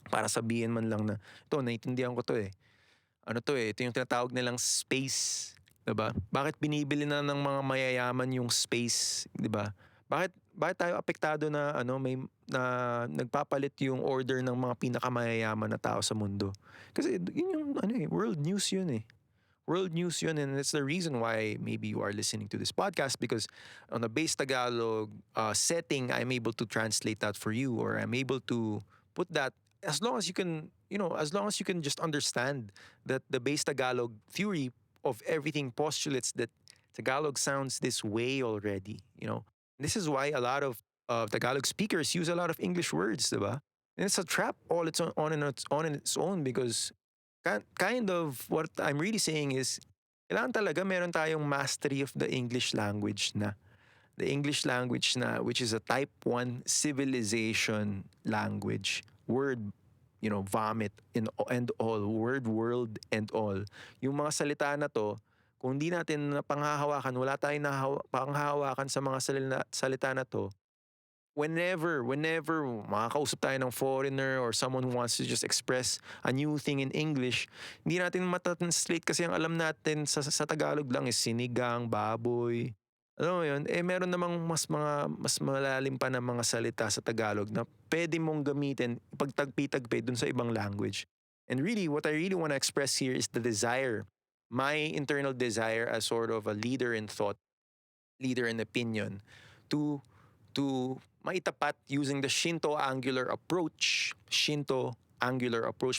para sabihin man lang na, ito, naintindihan ko to eh. Ito yung tinatawag nilang space, 'di ba? Bakit binibili na ng mga mayayaman yung space, 'di ba? Bakit tayo apektado na may na nagpapalit yung order ng mga pinakamayayaman na tao sa mundo? Kasi yun yung world news yun eh. World news yun, and it's the reason why maybe you are listening to this podcast, because on a base Tagalog setting, I'm able to translate that for you, or I'm able to put that, as long as you can, as long as you can just understand that the base Tagalog theory of everything postulates that Tagalog sounds this way already. This is why a lot of Tagalog speakers use a lot of English words, diba? And it's a trap all its on its own, because kind of what I'm really saying is, kailangan talaga meron tayong mastery of the English language na. The English language na, which is a type 1 civilization language. Word, vomit and all. Word, world, and all. Yung mga salita na to, kung hindi natin panghahawakan, wala tayong panghahawakan sa mga salita na to, whenever makakausap tayo ng foreigner or someone who wants to just express a new thing in English, hindi natin matatranslate, kasi ang alam natin sa Tagalog lang is sinigang, baboy. Alam mo yun? Meron namang mas malalim pa na mga salita sa Tagalog na pwede mong gamitin, ipagtagpi-tagpi dun sa ibang language. And really, what I really want to express here is the desire, my internal desire as sort of a leader in thought, leader in opinion, to to maitapat using the Shinto angular approach,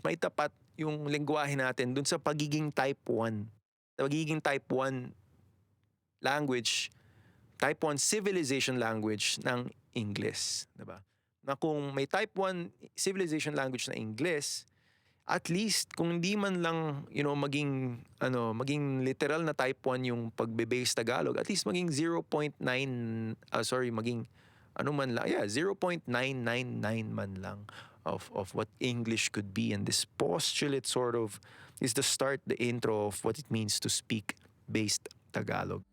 maitapat yung lengguwahe natin dun sa pagiging type 1. Pagiging type 1 language, type 1 civilization language ng English, 'di ba? Na kung may type 1 civilization language na English, at least kung hindi man lang, maging literal na type 1 yung pagbe-base Tagalog, at least maging 0.9, maging man lang, 0.999 man lang of what English could be. And this postulate sort of is the start, the intro of what it means to speak based Tagalog.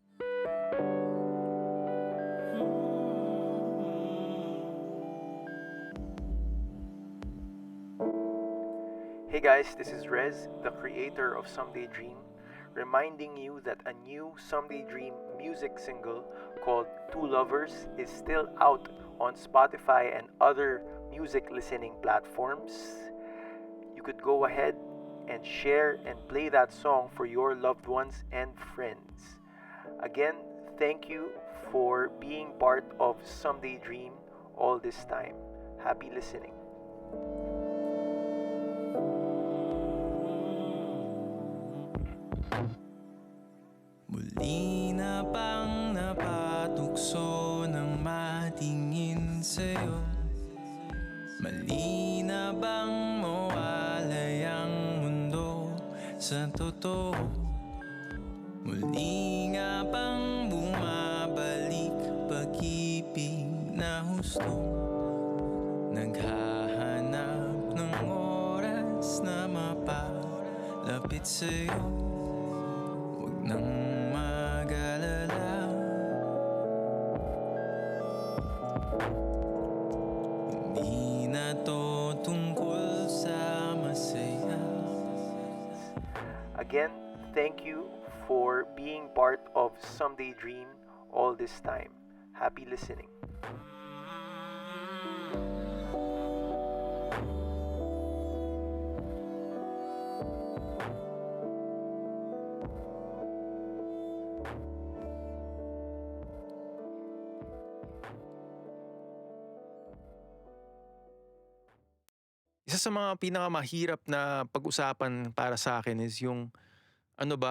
Hey guys, this is Rez, the creator of Someday Dream, reminding you that a new Someday Dream music single called Two Lovers is still out on Spotify and other music listening platforms. You could go ahead and share and play that song for your loved ones and friends. Again, thank you for being part of Someday Dream all this time. Happy listening. Muli na bang napatukso ng matingin sa'yo? Mali na bang mawalay ang mundo sa totoo? Muli nga bang bumabalik pag-ibig na husto? Naghahanap ng oras na mapalapit sa'yo. Huwag nang mag-alala, hindi na to tungkol sa masaya. Again, thank you for being part of Someday Dream all this time. Happy listening. Isa sa mga pinakamahirap na pag-usapan para sa akin is yung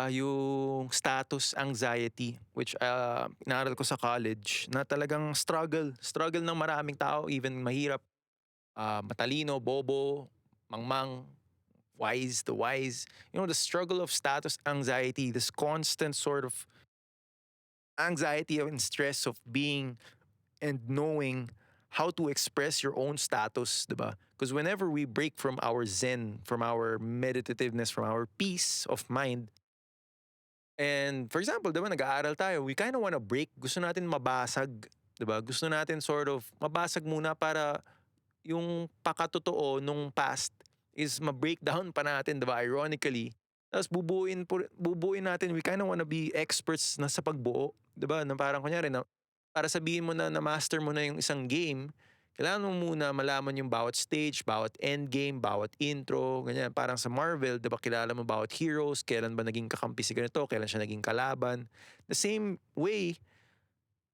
yung status anxiety, which inaaral ko sa college, na talagang struggle ng maraming tao, even mahirap, matalino, bobo, mangmang, wise, the wise, the struggle of status anxiety, this constant sort of anxiety and stress of being and knowing how to express your own status, diba? Because whenever we break from our zen, from our meditativeness, from our peace of mind, and for example, diba, nag-aaral tayo, we kind of want to break, gusto natin mabasag, diba? Gusto natin sort of mabasag muna para yung pakatotoo nung past is ma-breakdown pa natin, diba? Ironically. Tapos bubuuin natin, we kind of wanna be experts na sa pagbuo, diba? Na parang kunyari, na, para sabihin mo na na-master mo na yung isang game, kailangan mo muna malaman yung bawat stage, bawat end game, bawat intro, ganyan. Parang sa Marvel, diba, kilala mo bawat heroes, kailan ba naging kakampi si ganito, kailan siya naging kalaban. The same way,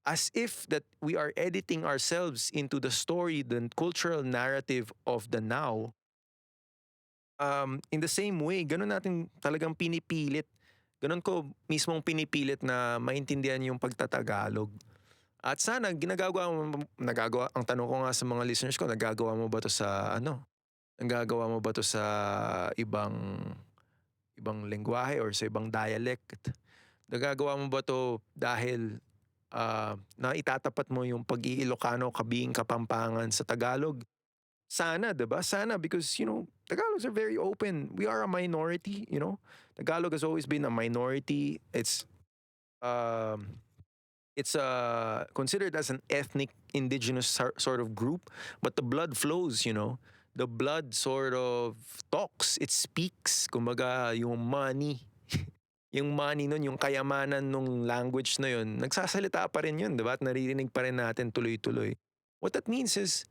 as if that we are editing ourselves into the story, the cultural narrative of the now, in the same way, ganun natin talagang pinipilit. Ganun ko mismong pinipilit na maintindihan yung pagtatagalog. At sana nagagawa, ang tanong ko nga sa mga listeners ko, nagagawa mo ba to sa nagagawa mo ba to sa ibang ibang lengguwahe or sa ibang dialect? Nagagawa mo ba to dahil na itatapat mo yung pag-iilocano, kabing Kapampangan sa Tagalog? Sana, 'di ba? Sana, because Tagalogs are very open. We are a minority. Tagalog has always been a minority. It's considered as an ethnic indigenous sort of group, but the blood flows. The blood sort of talks, it speaks. Kumbaga, yung money, yung money nun, yung kayamanan nung language na yun, nagsasalita pa rin yun, diba? At naririnig pa rin natin tuloy-tuloy. What that means is,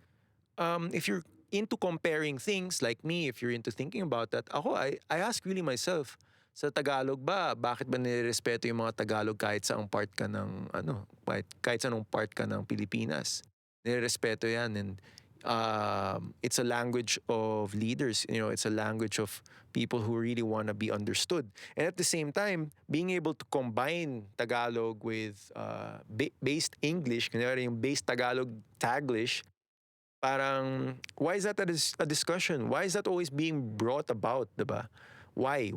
if you're into comparing things like me, if you're into thinking about that, I ask really myself, sa Tagalog ba, bakit ba nirespeto yung mga Tagalog kahit saang part ka ng, kahit sa anong part ka ng Pilipinas? Nirespeto yan, and it's a language of leaders. It's a language of people who really want to be understood. And at the same time, being able to combine Tagalog with based English, kunyari yung based Tagalog Taglish, parang, why is that a discussion? Why is that always being brought about, diba? Why?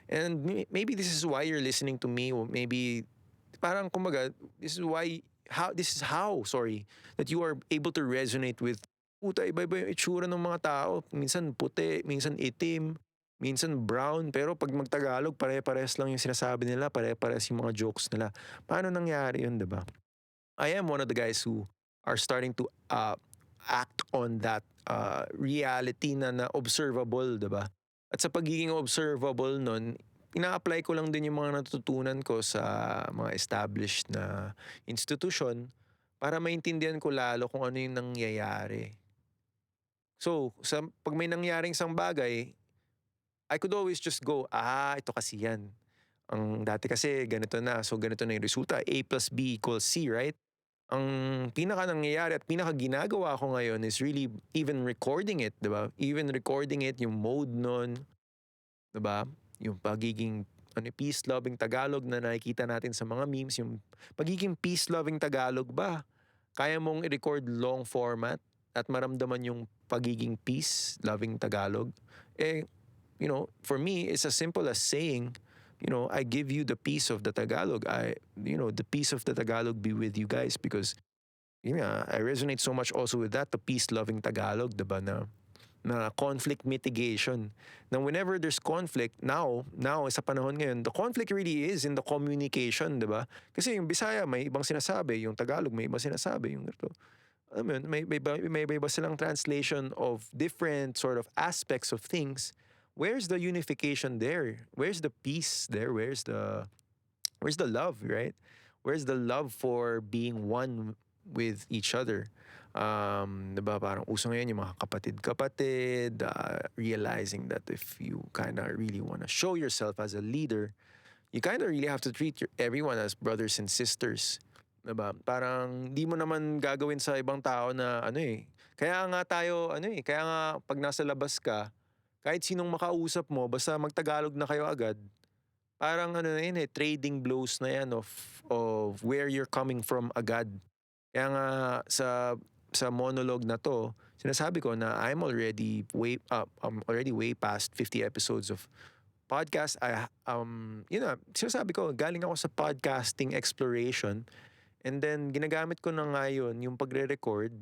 And maybe this is why you're listening to me, or maybe, parang kumbaga, this is how, sorry, that you are able to resonate with, puta, iba-iba yung itsura ng mga tao. Minsan puti, minsan itim, minsan brown, pero pag magtagalog, pare-pares lang yung sinasabi nila, pare-pares yung mga jokes nila. Paano nangyari yun, diba? I am one of the guys who are starting to act on that reality na observable, diba? At sa pagiging observable nun, ina-apply ko lang din yung mga natutunan ko sa mga established na institution para maintindihan ko lalo kung ano yung nangyayari. So, pag may nangyaring isang bagay, I could always just go, ito kasi yan. Ang dati kasi ganito na, so ganito na yung resulta. A plus B equals C, right? Ang pinaka nangyayari at pinaka ginagawa ko ngayon is really even recording it, diba? Even recording it, yung mode nun, diba? Yung pagiging peace-loving Tagalog na nakikita natin sa mga memes, yung pagiging peace-loving Tagalog ba? Kaya mong i-record long format at maramdaman yung pagiging peace-loving Tagalog? For me, it's as simple as saying, I give you the peace of the Tagalog. The peace of the Tagalog be with you guys, because I resonate so much also with that, the peace-loving Tagalog, diba, na conflict mitigation. Now, whenever there's conflict, now sa panahon ngayon, the conflict really is in the communication, diba? Kasi yung Bisaya may ibang sinasabi, yung Tagalog may ibang sinasabi, yung ito. Alam mo yun, may iba silang translation of different sort of aspects of things. Where's the unification there? Where's the peace there? Where's the love, right? Where's the love for being one with each other? Diba, parang uso ngayon yung mga kapatid-kapatid, realizing that if you kind of really want to show yourself as a leader, you kind of really have to treat everyone as brothers and sisters. Diba? Parang di mo naman gagawin sa ibang tao na kaya nga pag nasa labas ka, kahit sinong makausap mo, basta magtagalog na kayo agad, parang trading blows na yan of where you're coming from agad. Kaya nga sa monologue na to, sinasabi ko na I'm already way past 50 episodes of podcast. Sinasabi ko, galing ako sa podcasting exploration, and then ginagamit ko na ngayon yung pagre-record,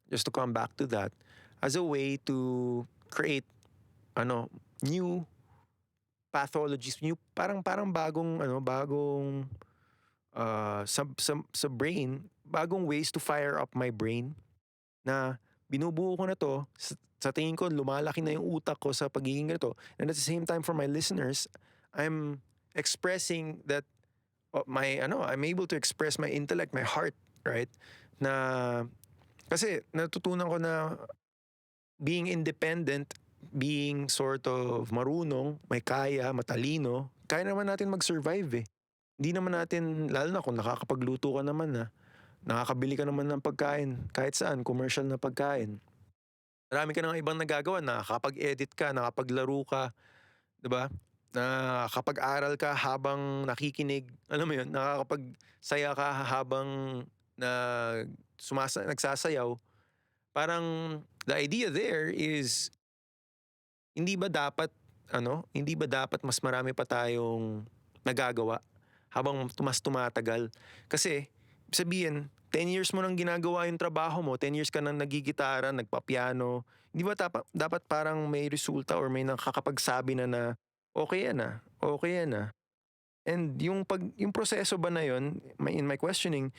just to come back to that, as a way to create new pathologies, new parang bagong sa brain, bagong ways to fire up my brain, na binubuo ko na to. Sa tingin ko, lumalaki na yung utak ko sa pagiging ganito. And at the same time, for my listeners, I'm expressing that I'm able to express my intellect, my heart, right? Na kasi natutunan ko na being independent, being sort of marunong, may kaya, matalino, kaya naman natin mag-survive eh. Hindi naman natin, lalo na kung nakakapagluto ka naman na, nakakabili ka naman ng pagkain, kahit saan, commercial na pagkain. Marami ka nang ibang nagagawa, nakakapag-edit ka, nakapaglaro ka, 'di ba? Nakakapag-aral ka habang nakikinig, alam mo 'yun, nakakapagsaya ka habang na nagsasayaw. Parang the idea there is, hindi ba dapat mas marami pa tayong nagagawa habang mas tumatagal? Kasi sabihin, 10 years mo nang ginagawa yung trabaho mo, 10 years ka nang nagigitara, nagpapiano, hindi ba dapat parang may resulta or may nakakapagsabi na okay yan ah, okay yan ah. And yung proseso ba na yun, in my questioning,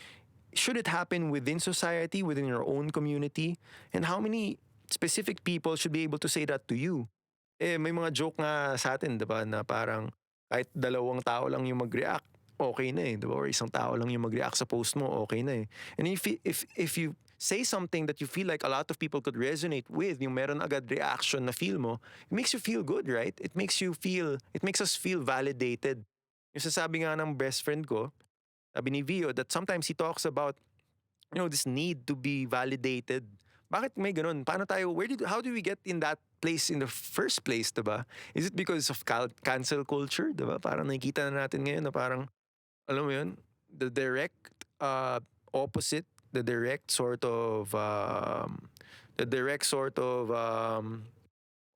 should it happen within society, within your own community? And how many specific people should be able to say that to you? May mga joke nga sa atin, 'di ba, na parang kahit 2 tao lang yung mag-react, okay na eh, 'di ba? Or 1 tao lang yung mag-react sa post mo, okay na eh. And if you say something that you feel like a lot of people could resonate with, yung meron agad reaction na feel mo, it makes you feel good, right? It makes us feel validated. Yung sasabi nga ng best friend ko, sabi ni Vio, that sometimes he talks about, this need to be validated. Bakit may ganun? How do we get in that place in the first place, diba? Is it because of cancel culture, diba? Parang nakikita na natin ngayon na parang, alam mo yun, the direct opposite, the direct sort of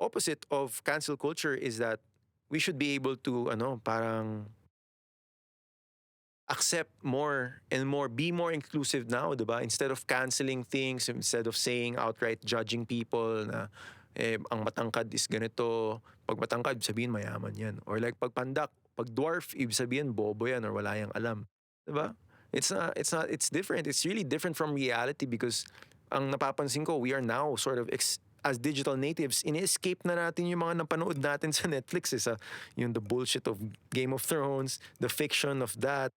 opposite of cancel culture is that we should be able to, parang accept more and more, be more inclusive now, diba? Instead of canceling things, instead of saying outright judging people na ang matangkad is ganito, pag matangkad, sabihin mayaman yan. Or like pag pandak, pag dwarf, ibig sabihin bobo yan or wala yang alam. Diba? It's different. It's really different from reality because ang napapansin ko, we are now sort of as digital natives, ini-escape na natin yung mga napanood natin sa Netflix. Yung the bullshit of Game of Thrones, the fiction of that.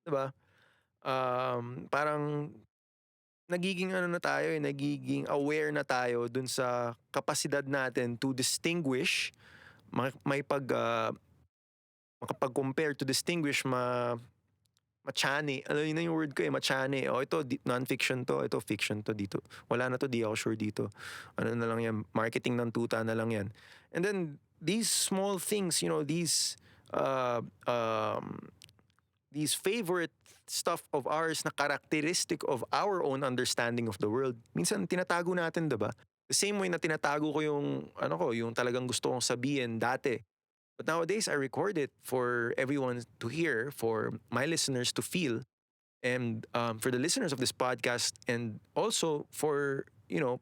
Diba? Parang nagiging nagiging aware na tayo dun sa kapasidad natin to distinguish, makapag-compare, to distinguish, machane. Ano yun na yung word ko machane. Ito non-fiction to, ito fiction to dito. Wala na to, di ako sure dito. Ano na lang yan, marketing ng tuta na lang yan. And then, these small things, these favorite stuff of ours na characteristic of our own understanding of the world. Minsan tinatago natin, 'di ba? The same way na tinatago ko yung talagang gusto kong sabihin dati. But nowadays I record it for everyone to hear, for my listeners to feel, and for the listeners of this podcast, and also for,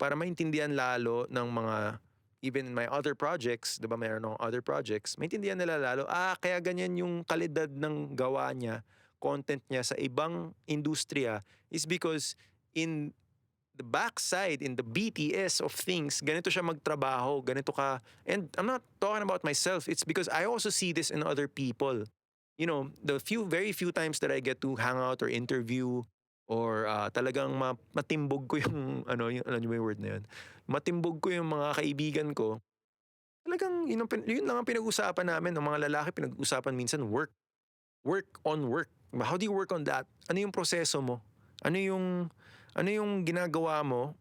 para maintindihan lalo ng mga, even in my other projects, 'di ba, mayroon akong other projects, maintindihan nila lalo, kaya ganyan yung kalidad ng gawa niya, content niya sa ibang industriya, is because in the backside, in the BTS of things, ganito siya magtrabaho, ganito ka. And I'm not talking about myself, it's because I also see this in other people. The very few times that I get to hang out or interview, or talagang matimbog ko yung, alam niyo ba yung word na yun? Matimbog ko yung mga kaibigan ko, talagang yun lang ang pinag-usapan namin. Ng mga lalaki, pinag-usapan minsan work. Work on work. How do you work on that? Ano yung proseso mo? Ano yung ginagawa mo?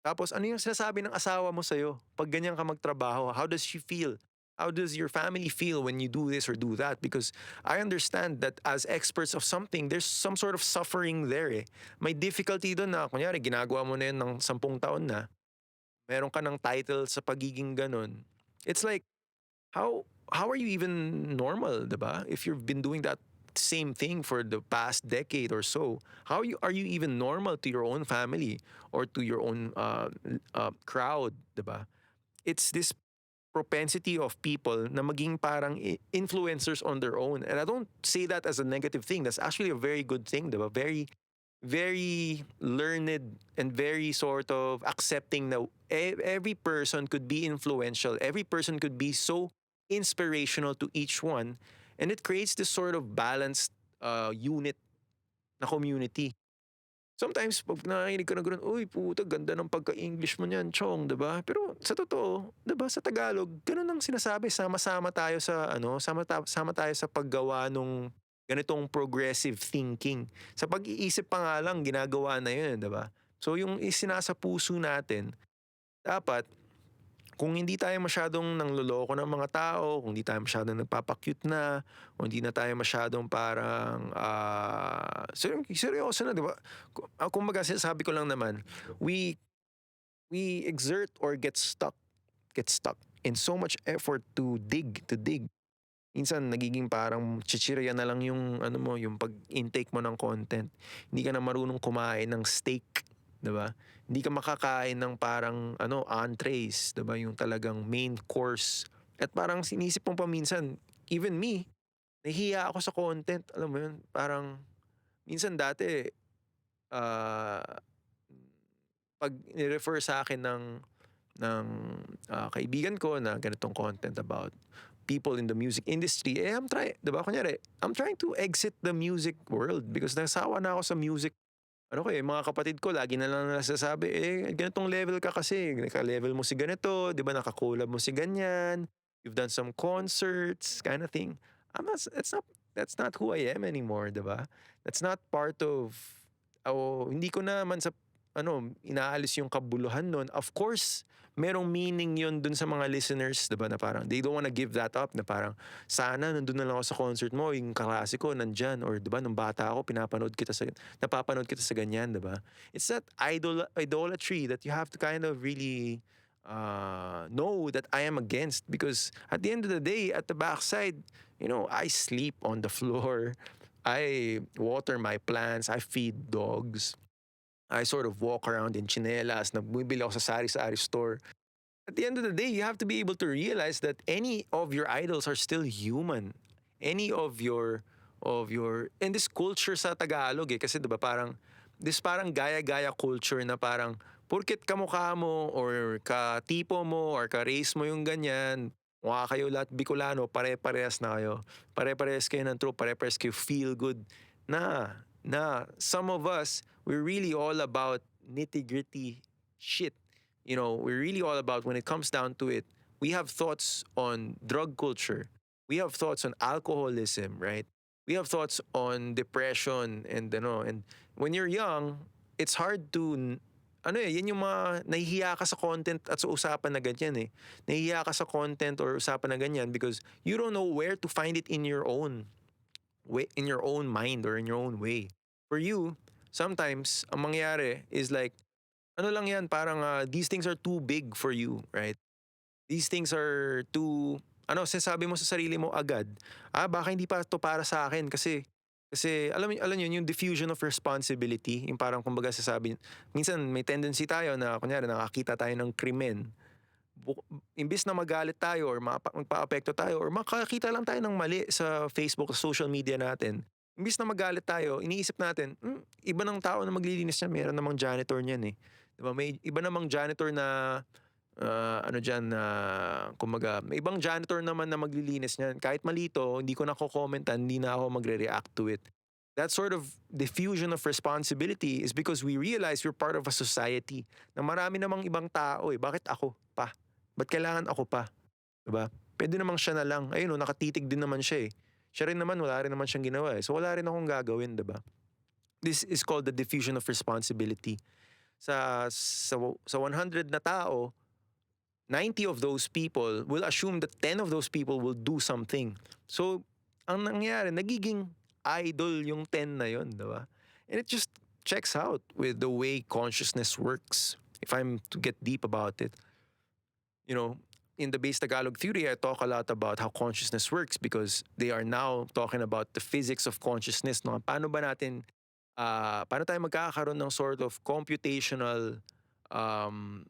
Tapos ano yung sinasabi ng asawa mo sa'yo pag ganyan ka magtrabaho? How does she feel? How does your family feel when you do this or do that? Because I understand that as experts of something, there's some sort of suffering there eh. May difficulty doon na, kunyari, ginagawa mo na yun ng 10 taon na, meron ka ng title sa pagiging ganun. It's like, how are you even normal, diba? If you've been doing that same thing for the past decade or so, are you even normal to your own family or to your own crowd, diba? It's this propensity of people na maging parang influencers on their own. And I don't say that as a negative thing. That's actually a very good thing, diba? Very, very learned and very sort of accepting that every person could be influential. Every person could be so inspirational to each one. And it creates this sort of balanced unit na community. Sometimes, pag nakinig ka na gano'n, uy, puta, ganda ng pagka-English mo niyan, chong, diba? Pero sa totoo, diba, sa Tagalog, gano'n ang sinasabi, sama-sama tayo sa, sama tayo sa paggawa nung ganitong progressive thinking. Sa pag-iisip pa nga lang, ginagawa na yun, diba? So, yung isinasa puso natin, dapat, kung hindi tayo masyadong nangloloko ng mga tao, kung hindi tayo masyadong nagpapakyut na, kung hindi na tayo masyadong parang seryoso na, di ba? Kumbaga, sabi ko lang naman, we exert or get stuck in so much effort to dig. Minsan nagiging parang chichirya na lang yung ano mo, yung pag-intake mo ng content. Hindi ka na marunong kumain ng steak, 'di ba? Hindi ka makakain ng parang entrees, 'di ba? Yung talagang main course. At parang sinisip mo pa minsan, even me, nahihiya ako sa content, alam mo yun? Parang minsan dati ah pag ni-refer sa akin ng kaibigan ko na ganitong content about people in the music industry, diba, kunyari, I'm trying to exit the music world because nasawa na ako sa music. Mga kapatid ko, lagi na lang nasasabi, ganitong level ka kasi, naka-level mo si ganito, di ba, nakakulab mo si ganyan, you've done some concerts, kind of thing. That's not who I am anymore, di ba? That's not part of, hindi ko naman sa, inaalis yung kabuluhan nun. Of course, merong meaning yun dun sa mga listeners, diba, na parang they don't wanna give that up, na parang sana nandun na lang ako sa concert mo, yung kaklase ko nandyan, or diba, nung bata ako, napapanood kita sa ganyan, diba? It's that idolatry that you have to kind of really know that I am against, because at the end of the day, at the backside, I sleep on the floor, I water my plants, I feed dogs, I sort of walk around in chinelas, bumibili ako sa sari-sari store. At the end of the day, you have to be able to realize that any of your idols are still human. Any and this culture sa Tagalog kasi 'di ba parang gaya-gaya culture na parang porket kamukha mo or ka-tipo mo or ka-race mo yung ganyan, mukha kayo lahat Bicolano, pare-parehas na kayo. Pare-parehas kayo ng trope, pare-parehas kayo feel good. Some of us, we're really all about nitty-gritty shit. We're really all about, when it comes down to it, we have thoughts on drug culture. We have thoughts on alcoholism, right? We have thoughts on depression and when you're young, it's hard to yan yung mga nahihiya ka sa content at sa usapan na ganyan eh. Nahihiya ka sa content or usapan na ganyan because you don't know where to find it in your own way, in your own mind or in your own way. For you, sometimes, ang mangyari is like, lang yan, parang these things are too big for you, right? These things are too, sinasabi mo sa sarili mo agad, baka hindi pa to para sa akin kasi alam yun, yung diffusion of responsibility, yung parang kumbaga sasabi, minsan may tendency tayo na, kunyari, nakakita tayo ng krimen, imbis na magalit tayo or magpa-apekto tayo or makakita lang tayo ng mali sa Facebook, sa social media natin, imbis na magalit tayo, iniisip natin, iba ng tao na maglilinis niyan, meron namang janitor niyan eh. Diba? May iba namang janitor na kumbaga, may ibang janitor naman na maglilinis niyan. Kahit malito, hindi ko na ko-commentan, hindi na ako magre-react to it. That sort of diffusion of responsibility is because we realize we're part of a society na marami namang ibang tao eh. Bakit ako pa? Ba't kailangan ako pa? Diba? Pwede namang siya na lang. Ayun, nakatitig din naman siya eh. Siya rin naman, wala rin naman siyang ginawa eh. So wala rin akong gagawin, diba? This is called the diffusion of responsibility. Sa 100 na tao, 90 of those people will assume that 10 of those people will do something. So, ang nangyayari, nagiging idol yung 10 na yun, di ba? And it just checks out with the way consciousness works. If I'm to get deep about it, you know, in the base Tagalog theory, I talk a lot about how consciousness works because they are now talking about the physics of consciousness. No? Paano tayo magkakaroon ng sort of computational um,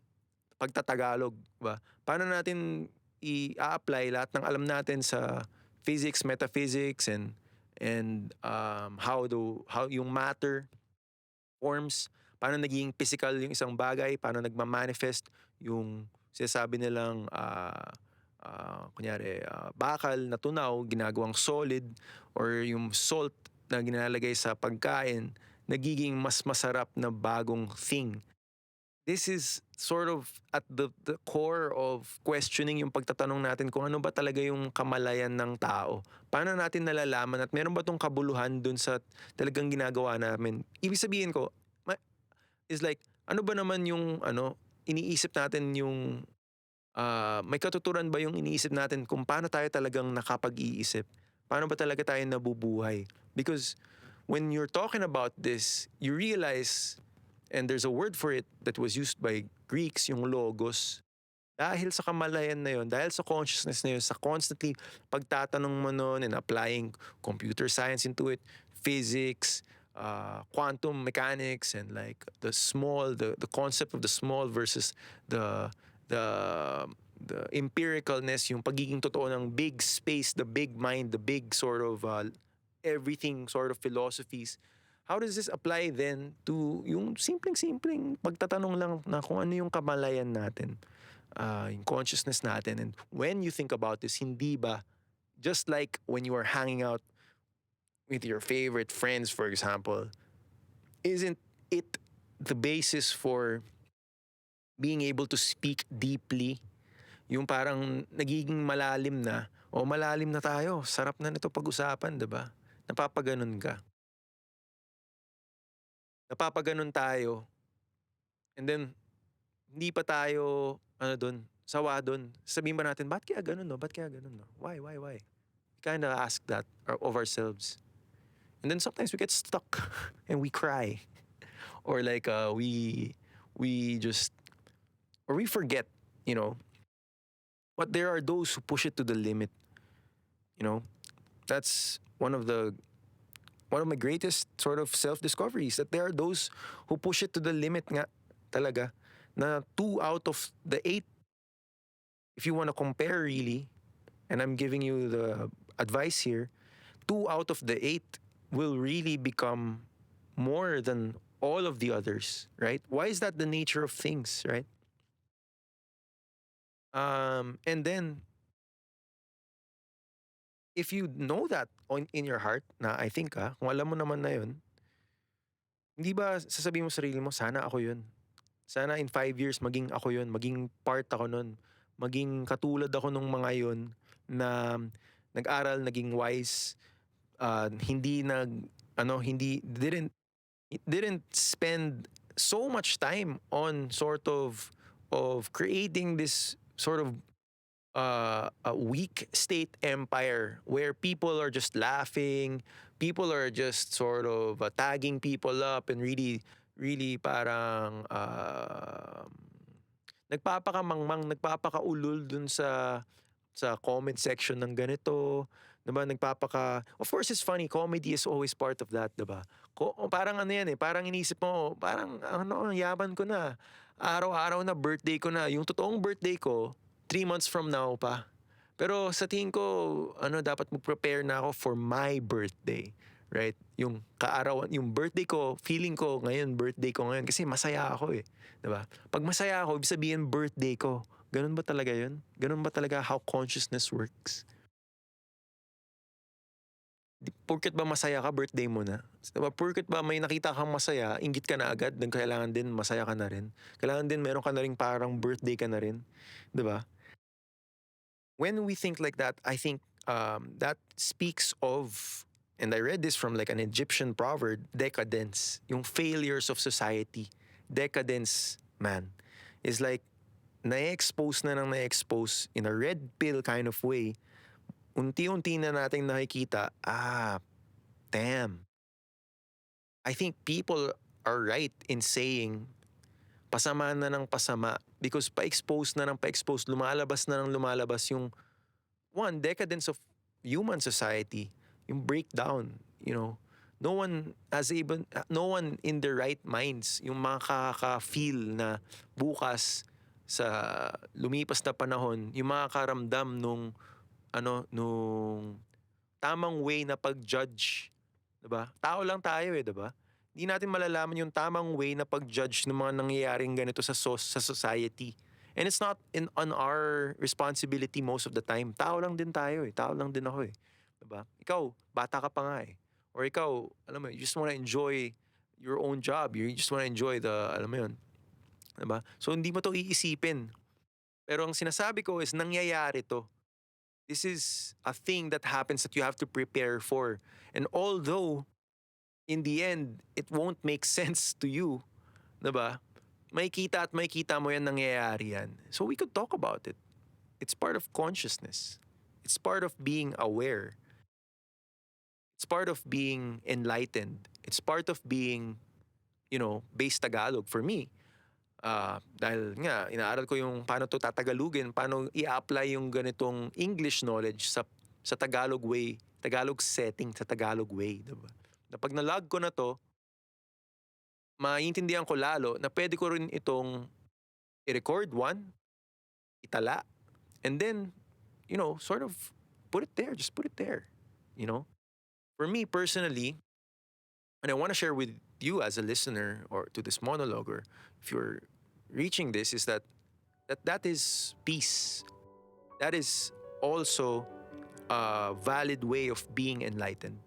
pagtatagalog, ba? Paano natin i-apply lahat ng alam natin sa physics, metaphysics, and how yung matter forms, paano naging physical yung isang bagay, paano nagma-manifest yung sinasabi nilang kunyari bakal na tunaw ginagawang solid, or yung salt na ginalagay sa pagkain nagiging mas masarap na bagong thing. This is sort of at the core of questioning yung pagtatanong natin kung ano ba talaga yung kamalayan ng tao. Paano natin nalalaman at meron ba tong kabuluhan dun sa talagang ginagawa namin? Ibig sabihin ko, is like, ano ba naman yung iniisip natin yung may katuturan ba yung iniisip natin kung paano tayo talagang nakapag-iisip? Paano ba talaga tayo nabubuhay? Because when you're talking about this, you realize, and there's a word for it that was used by Greeks, yung logos. Dahil sa kamalayan na yun, dahil sa consciousness na yun, sa constantly pagtatanong mo nun and applying computer science into it, physics, quantum mechanics, and like the concept of the small versus the the empiricalness, yung pagiging totoo ng big space, the big mind, the big sort of everything sort of philosophies. How does this apply then to yung simpleng-simpleng pagtatanong lang na kung ano yung kamalayan natin, yung consciousness natin? And when you think about this, hindi ba, just like when you are hanging out with your favorite friends, for example, isn't it the basis for being able to speak deeply? Yung parang nagiging malalim na, o malalim na tayo, sarap na nito pag-usapan, diba? Napapaganon ka. Napapaganon tayo, and then hindi pa tayo sawa dun. Sabihin ba natin, ba't kaya ganun, no? Ba't kaya ganun, no? Why? We kind of ask that of ourselves. And then sometimes we get stuck and we cry. Or like we just, or we forget, you know. But there are those who push it to the limit. You know, that's one of my greatest sort of self-discoveries, that there are those who push it to the limit nga talaga, na 2 out of the 8, if you want to compare really, and I'm giving you the advice here, 2 out of the 8 will really become more than all of the others, right? Why is that the nature of things, right? And then, if you know that in your heart, na I think kung alam mo naman na yun, hindi ba sasabihin mo sa sarili mo, sana ako yun. Sana in 5 years, maging ako yun, maging part ako nun, maging katulad ako nung mga yun na nag-aral, naging wise, hindi didn't spend so much time on sort of creating this sort of a weak state empire where people are just laughing, people are just sort of tagging people up, and really parang nagpapakamangmang, nagpapakaulol dun sa comment section ng ganito, diba? Of course it's funny, comedy is always part of that, diba? Parang yan parang inisip mo, parang ang yaman ko na, araw-araw na birthday ko na, yung totoong birthday ko 3 months from now pa. Pero sa tingin ko, dapat mag-prepare na ako for my birthday, right? Yung kaarawan, yung birthday ko, feeling ko ngayon, birthday ko ngayon kasi masaya ako eh, 'di ba? Pag masaya ako, ibig sabihin birthday ko. Ganun ba talaga 'yun? Ganun ba talaga how consciousness works? Porket ba masaya ka, birthday mo na. Diba? Porket ba may nakita kang masaya, inggit ka na agad, then kailangan din masaya ka na rin. Kailangan din meron ka na rin parang birthday ka na rin. Diba? When we think like that, I think that speaks of, and I read this from like an Egyptian proverb, decadence, yung failures of society. Decadence, man, is like na-expose na ng na-expose in a red pill kind of way, unti-unti na nating nakikita, damn, I think people are right in saying pasama na ng pasama because pa-expose na ng pa-expose, lumalabas na ng lumalabas yung one, decadence of human society, yung breakdown, you know. No one in their right minds, yung makaka-feel na bukas sa lumipas na panahon, yung makakaramdam nung tamang way na pag-judge, 'di ba? Tao lang tayo eh, 'di ba? Hindi natin malalaman yung tamang way na pag-judge ng mga nangyayaring ganito sa society. And it's not on our responsibility most of the time. Tao lang din tayo eh. Tao lang din ako eh. 'Di ba? Ikaw, bata ka pa nga eh. Or ikaw, alam mo, you just wanna enjoy your own job. You just wanna enjoy alam mo yun, 'di ba? So hindi mo to iisipin. Pero ang sinasabi ko is nangyayari to. This is a thing that happens that you have to prepare for. And although in the end, it won't make sense to you, 'di ba? May kita mo yan nangyayari yan. So we could talk about it. It's part of consciousness. It's part of being aware. It's part of being enlightened. It's part of being, base Tagalog for me. Dahil nga, inaaral ko yung paano to tatagalugin, paano i-apply yung ganitong English knowledge sa Tagalog way, Tagalog setting, sa Tagalog way. Diba? Na pag nalag ko na to, maintindihan ko lalo na pwede ko rin itong i-record one, itala, and then, sort of put it there, just put it there, you know? For me personally, and I want to share with you as a listener or to this monologue, or if you're reaching this, is that is peace. That is also a valid way of being enlightened.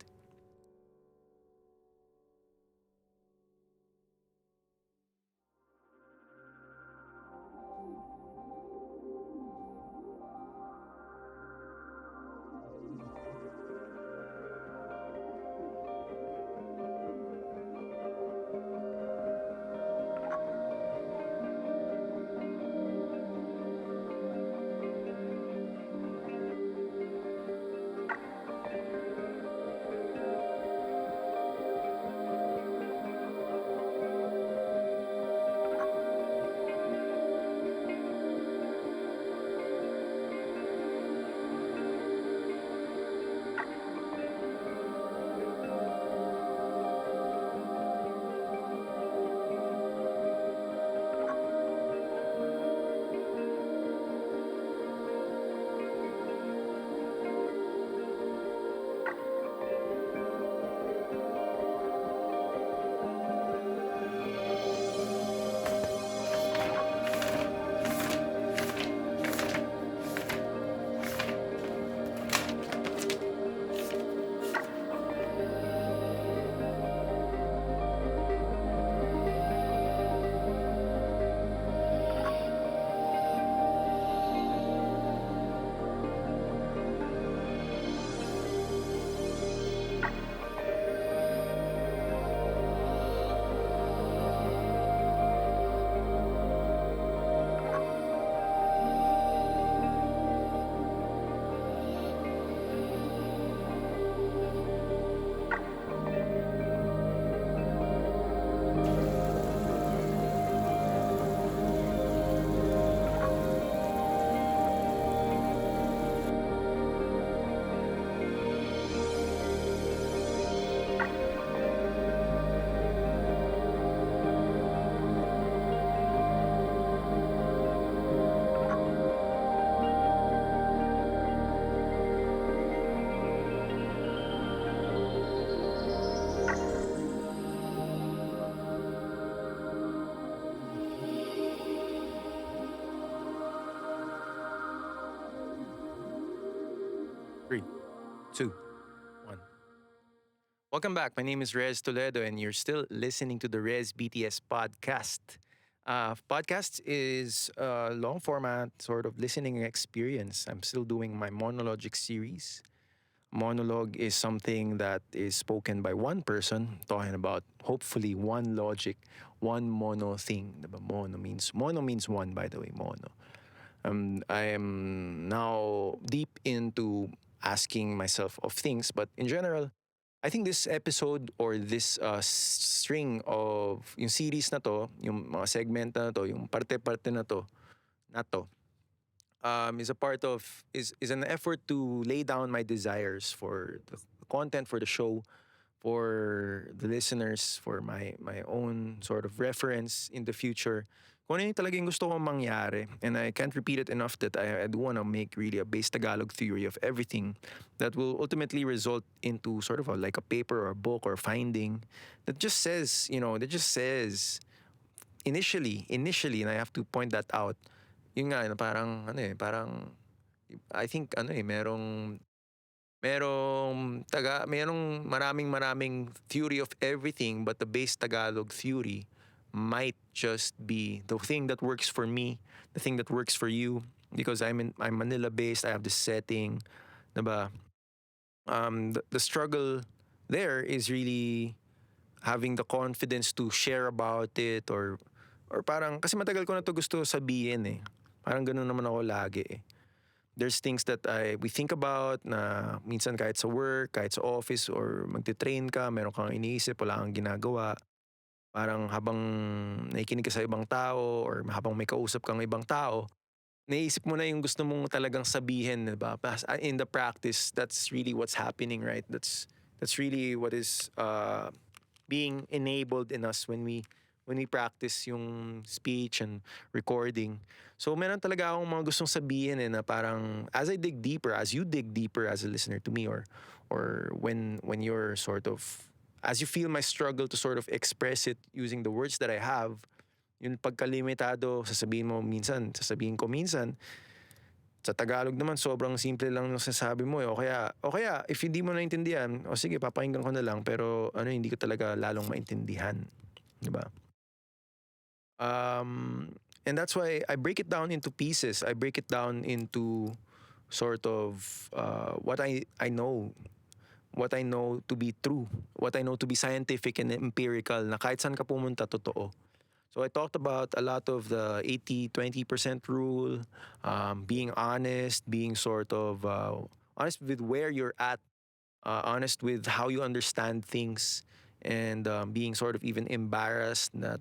Three, two, one. Welcome back. My name is Rez Toledo, and you're still listening to the Rezbt-S Podcast. Podcast is a long format sort of listening experience. I'm still doing my monologic series. Monologue is something that is spoken by one person talking about hopefully one logic, one mono thing. Diba? Mono means one, by the way, mono. I am now deep into asking myself of things, but in general, I think this episode or this string of yung series na to, yung mga segment na to, yung parte-parte na to, is a part of is an effort to lay down my desires for the content for the show, for the listeners, for my own sort of reference in the future. Kung ano yung talagang gusto kong mangyari. And I can't repeat it enough that I do want to make really a base Tagalog theory of everything that will ultimately result into sort of like a paper or a book or finding that just says, initially, and I have to point that out, yun nga, parang, I think, merong maraming theory of everything, but the base Tagalog theory might just be the thing that works for me, the thing that works for you, because I'm Manila based, I have this setting, diba? The struggle there is really having the confidence to share about it, or parang kasi matagal ko na to gusto sabihin eh. Parang ganun naman ako lagi eh. There's things that we think about na minsan kahit sa work, kahit sa office, or magte-train ka, meron kang iniisip, wala kang ginagawa. Parang habang nakikinig ka sa ibang tao or habang may kausap kang ibang tao, naisip mo na yung gusto mong talagang sabihin, diba? In the practice, that's really what's happening, right? That's really what is being enabled in us when we practice yung speech and recording. So meron talaga akong mga gustong sabihin na parang as I dig deeper, as you dig deeper as a listener to me, or when you're sort of, as you feel my struggle to sort of express it using the words that I have, yung pagkalimitado, sasabihin ko minsan, sa Tagalog naman, sobrang simple lang ng sasabi mo eh. O kaya, if hindi mo naintindihan, o sige, papakinggan ko na lang, pero hindi ko talaga lalong maintindihan. Diba? And that's why I break it down into pieces. I break it down into sort of what I know to be true, what I know to be scientific and empirical, na kahit saan ka pumunta, totoo. So I talked about a lot of the 80-20% rule, being honest, being sort of honest with where you're at, honest with how you understand things, and being sort of even embarrassed na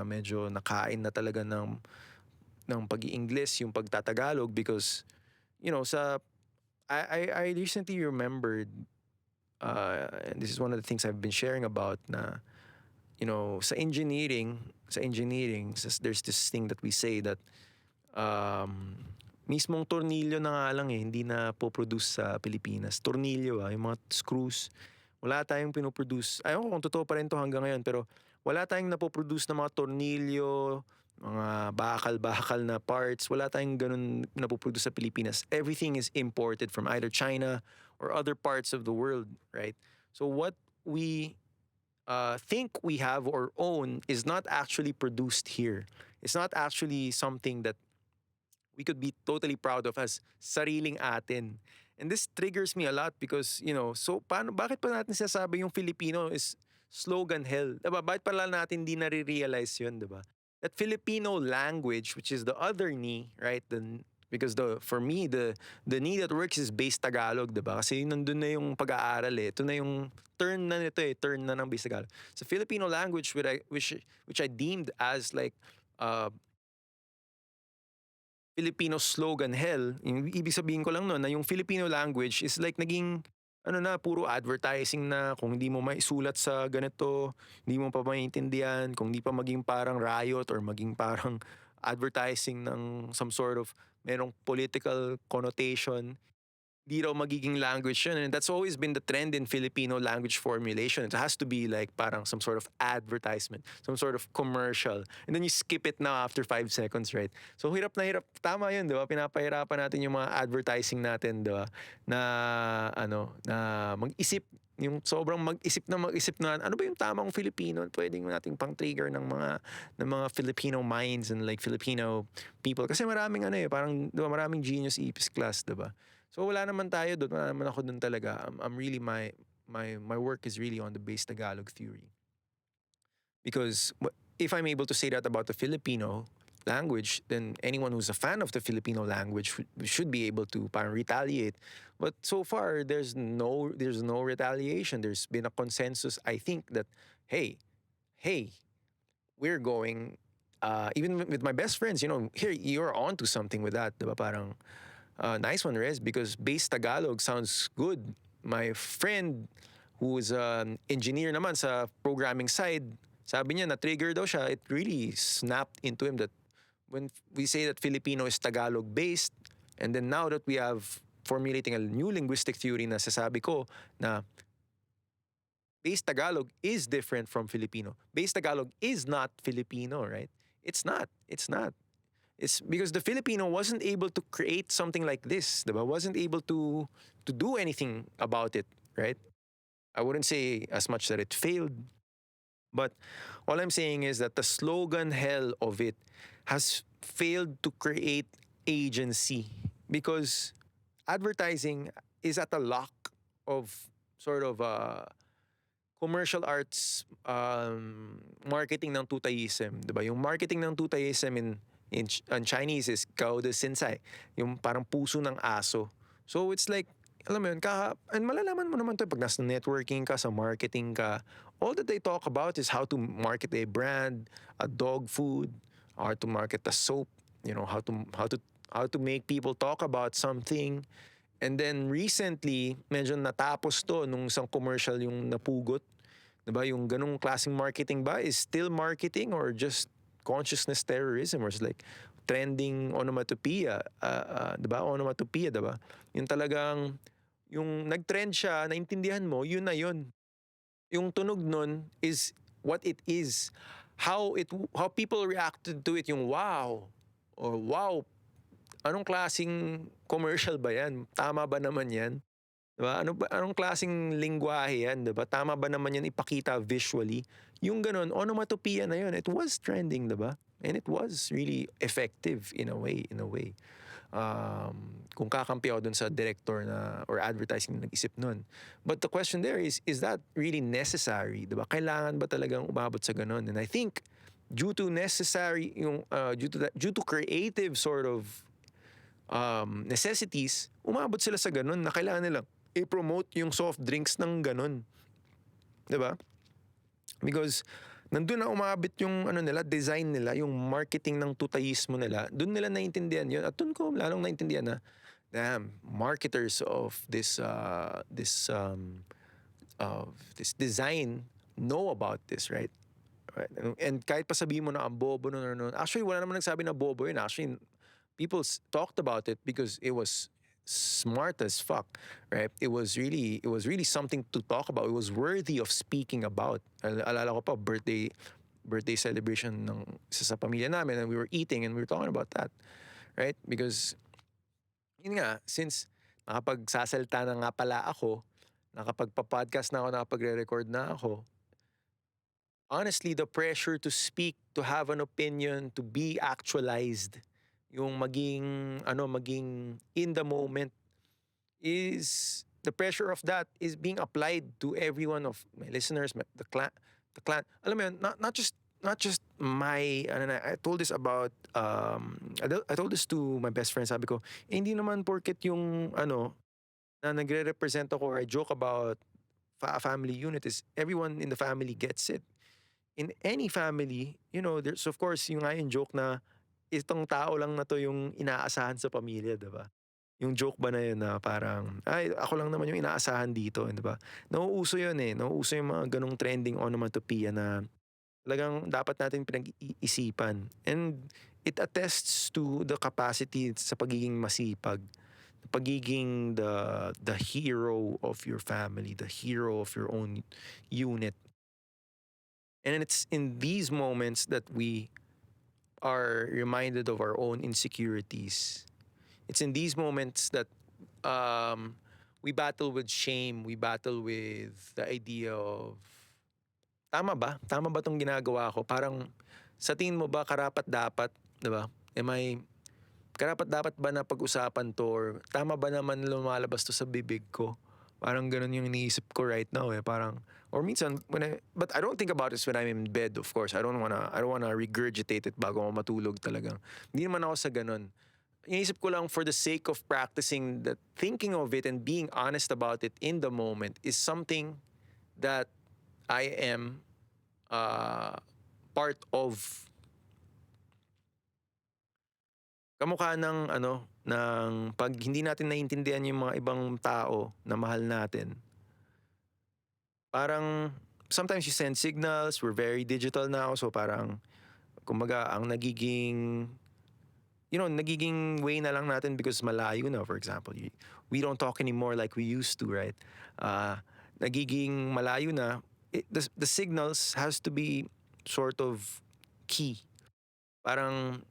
medyo nakain na talaga ng pag-i-English yung pagtatagalog, because I recently remembered, and this is one of the things I've been sharing about, na sa engineering, there's this thing that we say that mismong tornilyo na nga lang hindi na po-produce sa Pilipinas. Tornilyo yung mga screws, wala tayong pinoproduce. Ayaw ko kung totoo pa rin to hanggang ngayon, pero wala tayong napoproduce na mga tornilyo, mga bakal-bakal na parts. Wala tayong ganun napoproduce sa Pilipinas. Everything is imported from either China or other parts of the world, right? So what we think we have or own is not actually produced here. It's not actually something that we could be totally proud of as sariling atin. And this triggers me a lot because, so bakit pa natin sinasabi yung Filipino is slogan hell? Diba? Bakit pala natin di nare-realize yun, diba? That Filipino language, which is the other knee, right? Because for me, the knee that works is base Tagalog, diba? Kasi nandun na yung pag-aaral eh. Ito na yung turn na nito eh. Turn na ng base Tagalog. So Filipino language, which I deemed as like Filipino slogan hell, yung ibig sabihin ko lang noon na yung Filipino language is like naging puro advertising na. Kung hindi mo maisulat sa ganito, hindi mo pa maintindihan. Kung hindi pa maging parang riot or maging parang advertising ng some sort of merong political connotation, di raw magiging language yun. And that's always been the trend in Filipino language formulation. It has to be like parang some sort of advertisement, some sort of commercial. And then you skip it now after 5 seconds, right? So hirap na hirap. Tama yun, di ba? Pinapahirapan natin yung mga advertising natin, di ba? Na mag-isip, yung sobrang mag-isip na ano ba yung tamang Filipino, pwedeng nating pang-trigger ng mga Filipino minds and like Filipino people. Kasi maraming parang, di ba, maraming genius ipis class, di ba? So wala naman tayo doon, wala naman ako doon talaga. I'm really my work is really on the base Tagalog theory. Because if I'm able to say that about the Filipino language, then anyone who's a fan of the Filipino language should be able to parang retaliate. But so far, there's no retaliation. There's been a consensus, I think, that hey, we're going. Even with my best friends, here you're onto something with that, diba? Parang nice one, Rez, because base Tagalog sounds good. My friend who is an engineer naman sa programming side, sabi niya na-trigger daw siya. It really snapped into him that when we say that Filipino is Tagalog based, and then now that we have formulating a new linguistic theory na sasabi ko na base Tagalog is different from Filipino. Base Tagalog is not Filipino, right? It's not. It's not. It's because the Filipino wasn't able to create something like this, diba? Wasn't able to do anything about it, right? I wouldn't say as much that it failed, but all I'm saying is that the slogan hell of it has failed to create agency because advertising is at the lock of sort of commercial arts marketing ng tutaism, 'di ba? Yung marketing ng tutaism in Chinese is gao de sinsai, yung parang puso ng aso. So it's like, alam mo yun, and malalaman mo naman to pag nasa networking ka, sa marketing ka, all that they talk about is how to market a brand, a dog food, or to market a soap, how to make people talk about something. And then recently, medyo natapos to nung isang commercial yung napugot. Diba? Yung ganong klaseng marketing ba is still marketing or just consciousness terrorism or it's like trending onomatopoeia. Diba? Onomatopoeia, diba? Yung talagang, yung nag-trend siya, naintindihan mo, yun na yun. Yung tunog nun is what it is. How people reacted to it, yung wow, or wow, anong klaseng commercial ba yan? Tama ba naman yan? Diba? Anong klaseng lingwahe yan? Diba? Tama ba naman yan ipakita visually? Yung ganun, onomatopoeia na yun. It was trending, diba? And it was really effective in a way. Kung kakampi ako dun sa director na or advertising na nag-isip nun. But the question there is that really necessary? Diba? Kailangan ba talagang umabot sa ganun? And I think due to necessary, due to creative sort of necessities, umabot sila sa ganun na kailangan nilang i-promote yung soft drinks ng ganun. Diba? Because nandun na umabot yung design nila, yung marketing ng tutayismo nila. Doon nila naintindihan yun. At doon ko lalong naintindihan na, damn, marketers of this design know about this, right? Right. And kahit pa sabihin mo na ang bobo nun. Actually, wala naman nagsabi na bobo yun. Actually, people talked about it because it was smart as fuck, right? It was really something to talk about. It was worthy of speaking about. Alala ko pa, birthday celebration ng isa sa pamilya namin, and we were eating and we were talking about that, right? Because yun nga, since nakapagsasalita na nga pala ako, nakapagpa-podcast na ako, nakapagre-record na ako, honestly, the pressure to speak, to have an opinion, to be actualized, yung maging in the moment, is the pressure of that is being applied to every one of my listeners, the clan. Alam mo yun, not just my, I told this about, I told this to my best friend, sabi ko, hindi naman porket yung, na nagre-represent ako or I joke about a family unit is everyone in the family gets it. In any family, there's of course yung joke na itong tao lang na to yung inaasahan sa pamilya, diba? Yung joke ba na yun na parang, ay, ako lang naman yung inaasahan dito, diba? Nauuso yun eh. Nauuso yung mga ganong trending onomatopoeia na talagang dapat natin pinag-iisipan. And it attests to the capacity sa pagiging masipag, pagiging the hero of your family, the hero of your own unit. And it's in these moments that we are reminded of our own insecurities. It's in these moments that we battle with shame. We battle with the idea of, tama ba? Tama ba itong ginagawa ko? Parang, sa tingin mo ba karapat dapat? Diba? karapat-dapat ba na pag-usapan to or tama ba naman lumalabas to sa bibig ko? Parang ganun yung iniisip ko right now eh. Parang, or minsan, but I don't think about this when I'm in bed, of course. I don't wanna regurgitate it bago ako matulog talagang. Hindi naman ako sa ganun. Iniisip ko lang for the sake of practicing that thinking of it and being honest about it in the moment is something that I am part of. Kamukha ng ng pag hindi natin naiintindihan yung mga ibang tao na mahal natin. Parang sometimes you send signals, we're very digital now, so parang kumbaga ang nagiging nagiging way na lang natin because malayo na, for example. We don't talk anymore like we used to, right? Nagiging malayo na. The signals has to be sort of key. Parang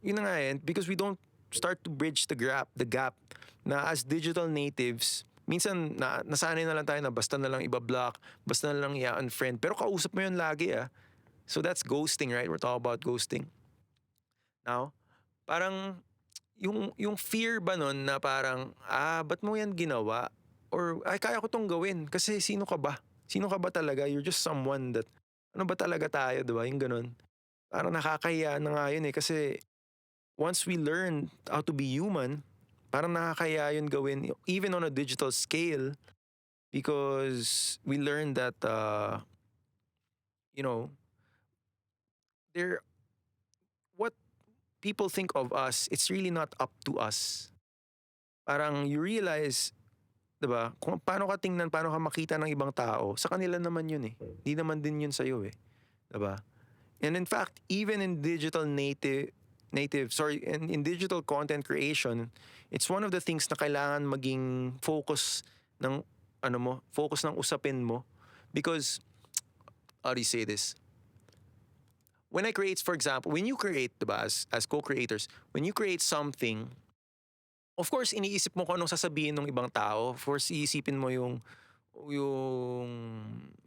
yun na nga because we don't start to bridge the gap na as digital natives, minsan nasanay na lang tayo na basta na lang ibablock, basta na lang i-unfriend, pero kausap mo yun lagi So that's ghosting, right? We're talking about ghosting. Now, parang yung fear ba nun na parang, ba't mo yan ginawa? Or, kaya ko tong gawin. Kasi sino ka ba? Sino ka ba talaga? You're just someone that, ano ba talaga tayo, diba? Yung ganun. Parang nakakahiya na nga yun kasi once we learn how to be human, parang nakakaya yun gawin even on a digital scale because we learned that there what people think of us, it's really not up to us. Parang you realize, 'di ba? Kung paano ka tingnan, paano ka makita ng ibang tao, sa kanila naman yun eh. Hindi naman din yun sa iyo eh. 'Di ba? And in fact, even in in digital content creation, it's one of the things na kailangan maging focus ng focus ng usapin mo because how do you say this? When I create, for example, when you create, diba, as co-creators, when you create something, of course, iniisip mo kung anong sasabihin ng ibang tao. Of course, iisipin mo yung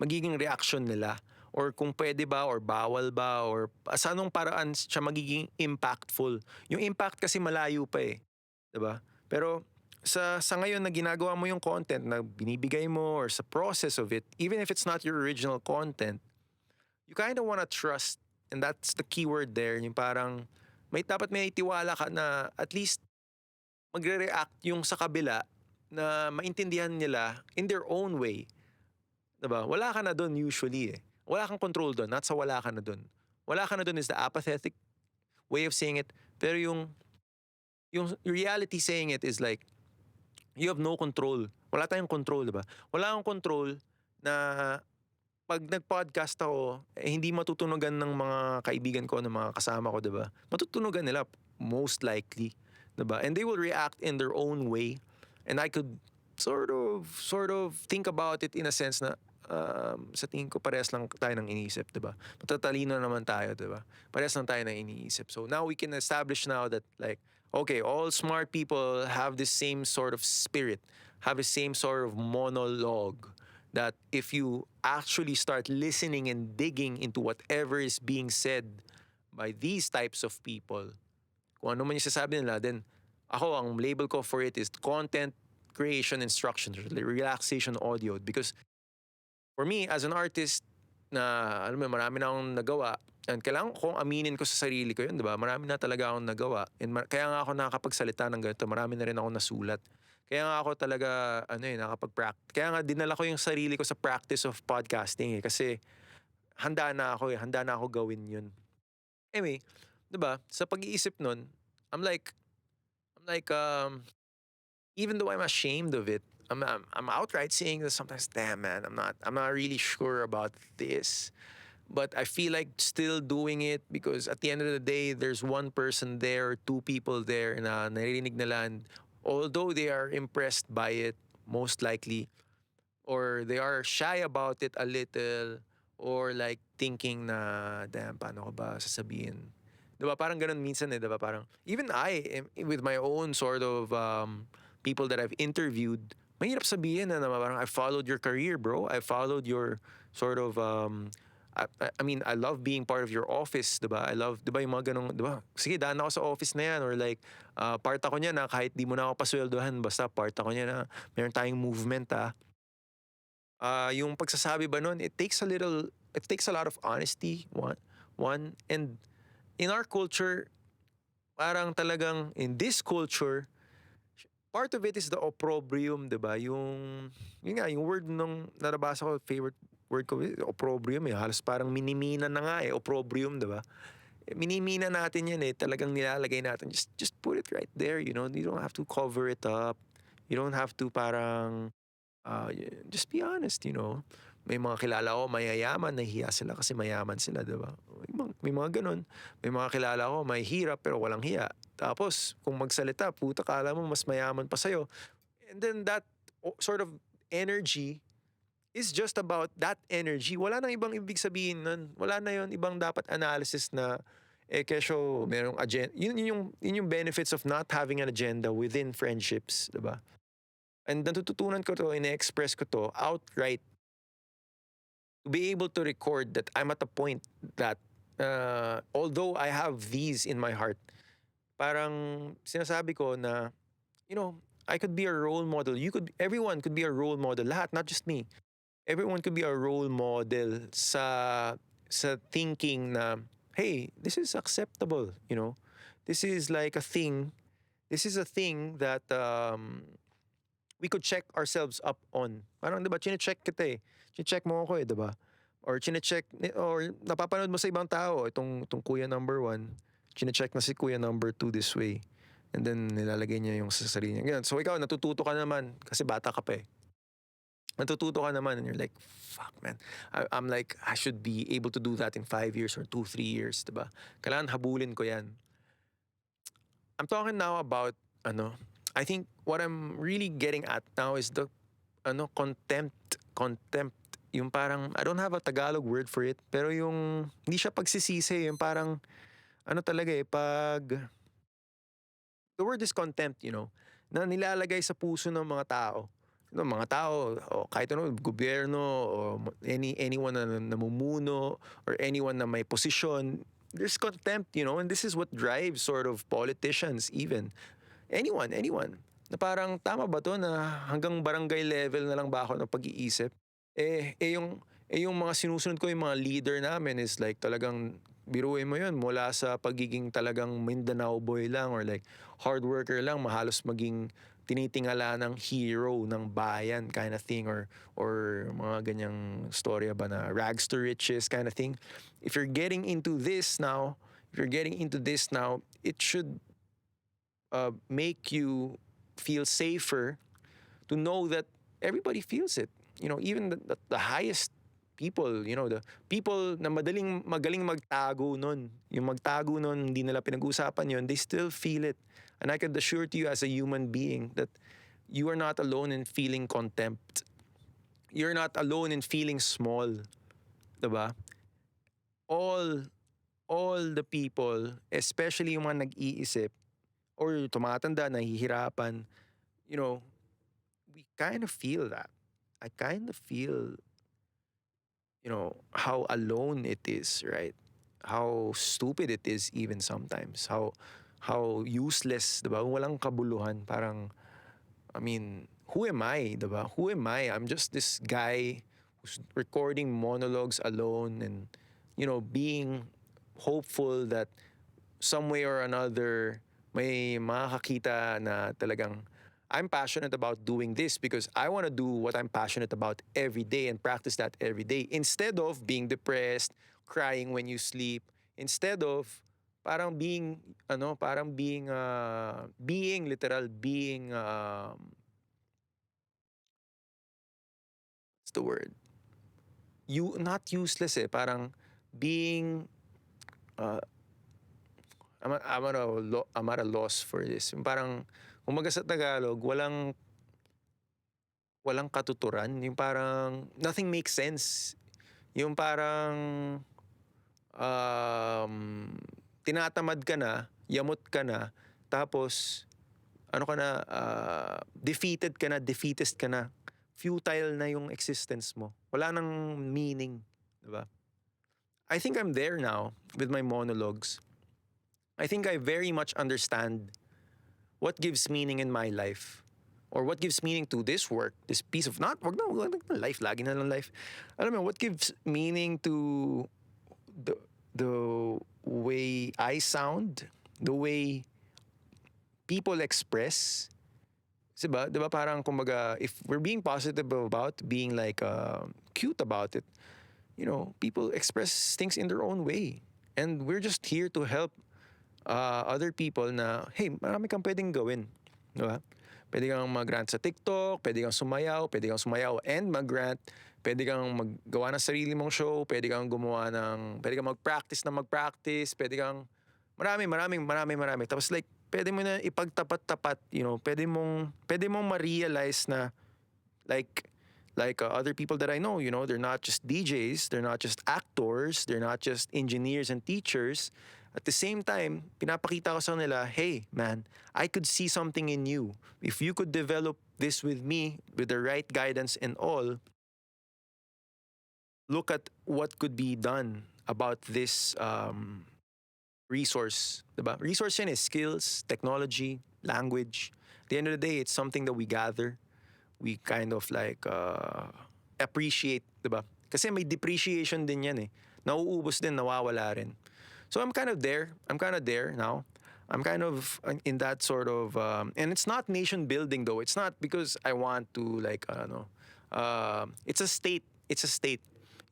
magiging reaction nila or kung pwede ba or bawal ba or sa anong paraan siya magiging impactful. Yung impact kasi malayo pa eh. 'Di ba? Pero sa ngayon na ginagawa mo yung content na binibigay mo or sa process of it, even if it's not your original content, you kind of wanna trust, and that's the keyword there, yung parang dapat may tiwala ka na at least magre-react yung sa kabila na maintindihan nila in their own way. 'Di ba? Wala ka na doon usually eh. Wala kang control doon, not sa wala ka na doon. Wala ka na doon is the apathetic way of saying it. Pero yung reality saying it is like, you have no control. Wala tayong control, di ba? Wala akong control na pag nag-podcast ako, hindi matutunugan ng mga kaibigan ko, ng mga kasama ko, di ba? Matutunugan nila, most likely. Di ba? And they will react in their own way. And I could sort of think about it in a sense na sa tingin ko parehas lang tayo ng iniisip, 'di ba? Matatalino naman tayo, 'di ba? Parehas lang tayo ng iniisip. So now we can establish now that like, okay, all smart people have this same sort of spirit, have the same sort of monologue that if you actually start listening and digging into whatever is being said by these types of people, kung ano man yung sasabi nila, then ako, ang label ko for it is content creation instructions, relaxation audio. Because for me, as an artist, na alam mo, marami na akong nagawa, and kailangan kong aminin ko sa sarili ko yun, di ba? Marami na talaga akong nagawa. And kaya nga ako nakakapagsalita ng ganito, marami na rin ako nasulat. Kaya nga ako talaga, nakapag-practice. Kaya nga dinala ko yung sarili ko sa practice of podcasting eh. Kasi handa na ako gawin yun. Anyway, di ba? Sa pag-iisip nun, I'm like, even though I'm ashamed of it, I'm outright saying that sometimes, damn man, I'm not really sure about this. But I feel like still doing it because at the end of the day, there's one person there, two people there na naririnig nila, and although they are impressed by it, most likely, or they are shy about it a little, or like thinking na, damn, paano ko ba sasabihin? Diba? Parang ganun minsan eh, diba? Parang, even with my own sort of people that I've interviewed, mahirap sabihin na parang I followed your career, bro. I followed your sort of I mean, I love being part of your office, 'di ba? I love, 'di ba, yung mga ganong, 'di ba? Sige, daan ako sa office na yan, or like part ako niya na kahit di mo na ako pasweldohan, basta part ako niya na meron tayong movement, ah. Yung pagsasabi ba nun, it takes a lot of honesty, one, and in our culture, parang talagang in this culture, part of it is the opprobrium, 'di ba? Yun nga, yung word nung nabasa ko, favorite word ko, opprobrium eh. Halos parang minimina na nga eh, opprobrium, 'di ba? Minimina natin yan eh, talagang nilalagay natin. Just put it right there, you know? You don't have to cover it up. You don't have to parang, just be honest, you know? May mga kilala ko mayayaman, nahihiya sila kasi mayaman sila, 'di ba? May mga ganun. May mga kilala ko may hirap pero walang hiya. Tapos kung magsalita, puta, kala mo mas mayaman pa sa'yo. And then that sort of energy is just about that energy. Wala nang ibang ibig sabihin nun. Wala na yon ibang dapat analysis na kesyo merong agenda. Yun yung benefits of not having an agenda within friendships, 'di ba? And natututunan ko to, ine-express ko to outright, to be able to record that I'm at a point that although I have these in my heart, parang sinasabi ko na, you know, I could be a role model. Everyone could be a role model. Lahat, not just me. Everyone could be a role model sa thinking na, hey, this is acceptable, you know. This is like a thing. This is a thing that we could check ourselves up on. Parang, 'di ba, chine-check kita eh. Chine-check mo ako eh, 'di ba? Or chine-check, or napapanood mo sa ibang tao, itong kuya number 1, chine-check na si kuya number 2 this way. And then nilalagay niya yung sa sarili niya. Ganyan. So ikaw, natututo ka naman kasi bata ka pa eh. Natututo ka naman and you're like, fuck man. I'm like, I should be able to do that in 5 years or 2, 3 years, 'di ba? Kailangan habulin ko 'yan. I'm talking now about I think what I'm really getting at now is the contempt. Yung parang, I don't have a Tagalog word for it, pero yung hindi siya pagsisisi, yung parang talaga eh, the word is contempt, you know, na nilalagay sa puso ng mga tao. Mga tao, o kahit gobyerno, o anyone na namumuno, or anyone na may posisyon, there's contempt, you know, and this is what drives sort of politicians even. Anyone. Na parang, tama ba to na hanggang barangay level na lang ba ako ng pag-iisip? Yung mga sinusunod ko, yung mga leader namin is like talagang, biruin mo yun, mula sa pagiging talagang Mindanao boy lang or like hard worker lang, mahalos maging tinitingala ng hero ng bayan kind of thing, or mga ganyang storya ba na rags to riches kind of thing. If you're getting into this now, it should make you feel safer to know that everybody feels it. You know, even the highest people, you know, the people na magaling magtago nun. Yung magtago nun, hindi nila pinag-uusapan yun, they still feel it. And I could assure to you as a human being that you are not alone in feeling contempt. You're not alone in feeling small. Diba? All the people, especially yung mga nag-iisip, or tumatanda, nahihirapan, you know, we kind of feel that. I kind of feel, you know, how alone it is, right? How stupid it is even sometimes. How useless, diba? Walang kabuluhan. Parang, I mean, who am I, diba? Who am I? I'm just this guy who's recording monologues alone and, you know, being hopeful that some way or another may makakakita na talagang I'm passionate about doing this because I want to do what I'm passionate about every day and practice that every day instead of being depressed, crying when you sleep, instead of being what's the word? You not useless eh, parang being uh, I'm at a loss for this. Yung parang, umaga sa Tagalog, walang katuturan. Yung parang, nothing makes sense. Yung parang, tinatamad ka na, yamot ka na, tapos, defeated ka na, defeatist ka na. Futile na yung existence mo. Wala nang meaning. Diba? I think I'm there now with my monologues. I think I very much understand what gives meaning in my life or what gives meaning to this work, this piece of not wag na life, lagi na lang life. Alam mo, what gives meaning to the the way I sound, the way people express. Diba parang kumbaga, if we're being positive about being like cute about it, you know, people express things in their own way. And we're just here to help other people na, hey, marami kang pwedeng gawin. Diba? Pwede kang mag-rant sa TikTok, pwede kang sumayaw and mag-rant, pwede kang maggawa ng sarili mong show, pwede kang mag-practice, pwede kang, marami. Tapos like, pwede mo na ipagtapat-tapat, you know, pwede mong ma-realize na, like other people that I know, you know, they're not just DJs, they're not just actors, they're not just engineers and teachers. At the same time, pinapakita ko sa nila, hey, man, I could see something in you. If you could develop this with me, with the right guidance and all, look at what could be done about this resource. Diba? Resource yan is skills, technology, language. At the end of the day, it's something that we gather. We kind of like appreciate, diba? Kasi may depreciation din yan eh. Nauubos din, nawawala rin. So I'm kind of there. I'm kind of there now. I'm kind of in that sort of, and it's not nation building though. It's not because I want to like, it's a state. It's a state.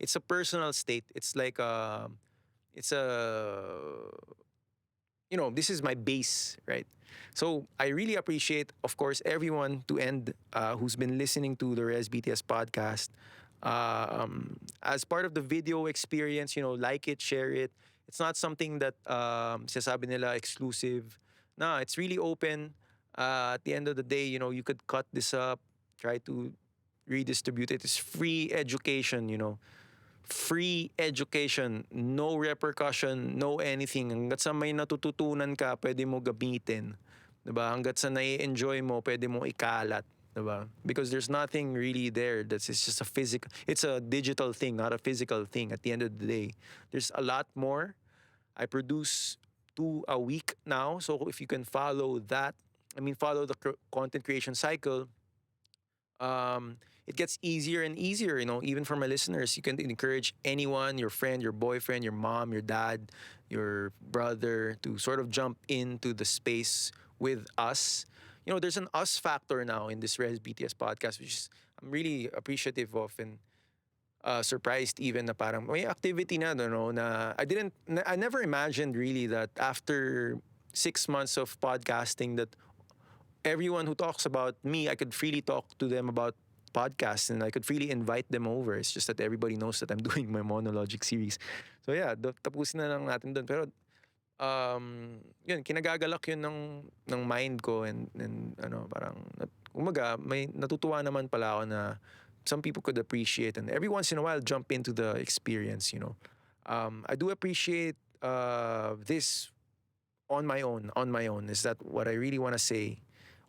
It's a personal state. It's like, it's a, you know, this is my base, right? So I really appreciate, of course, everyone to end who's been listening to the Rezbt-S podcast. As part of the video experience, you know, like it, share it. It's not something that sinasabi nila exclusive. No, it's really open. At the end of the day, you know, you could cut this up, try to redistribute it. It's free education, you know. Free education, no repercussion, no anything. Hanggat sa may natututunan ka, pwede mo gamitin. Diba? Hanggat sa nai-enjoy mo, pwede mo ikalat. Diba? Because there's nothing really there that's it's just a physical, it's a digital thing, not a physical thing at the end of the day. There's a lot more. I produce 2 a week now. So if you can follow that, I mean, follow the content creation cycle, it gets easier and easier, you know, even for my listeners. You can encourage anyone, your friend, your boyfriend, your mom, your dad, your brother to sort of jump into the space with us. You know, there's an us factor now in this Rezbt-S podcast, which is, I'm really appreciative of and surprised even na parang may activity na, no, na I never imagined really that after 6 months of podcasting that everyone who talks about me, I could freely talk to them about podcasts and I could freely invite them over. It's just that everybody knows that I'm doing my monologic series. So yeah, tapusin na lang natin doon. Pero yun, kinagagalak yun ng mind ko and ano, parang, umaga, may natutuwa naman pala ako na some people could appreciate and every once in a while jump into the experience, you know. I do appreciate this on my own. Is that what I really want to say?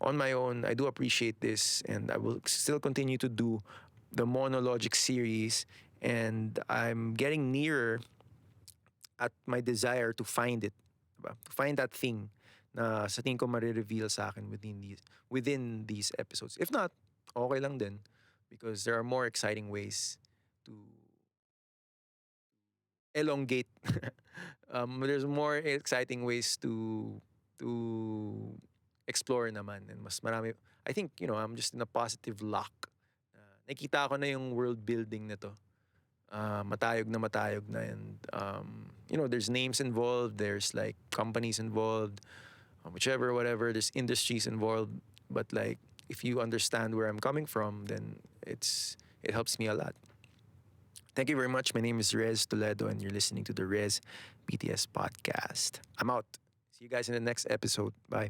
On my own, I do appreciate this and I will still continue to do the monologic series and I'm getting nearer at my desire to find it. Diba? To find that thing na sa tingin ko marireveal sa akin within these episodes. If not, okay lang din because there are more exciting ways to elongate. There's more exciting ways to explore naman and mas marami. I think, you know, I'm just in a positive luck. Nakita ko na yung world building nito. Matayog na and you know, there's names involved, there's like companies involved, whichever, whatever, there's industries involved, but like if you understand where I'm coming from, then it helps me a lot. Thank you very much. My name is Rez Toledo and you're listening to the Rezbt-S Podcast. I'm out. See you guys in the next episode. Bye.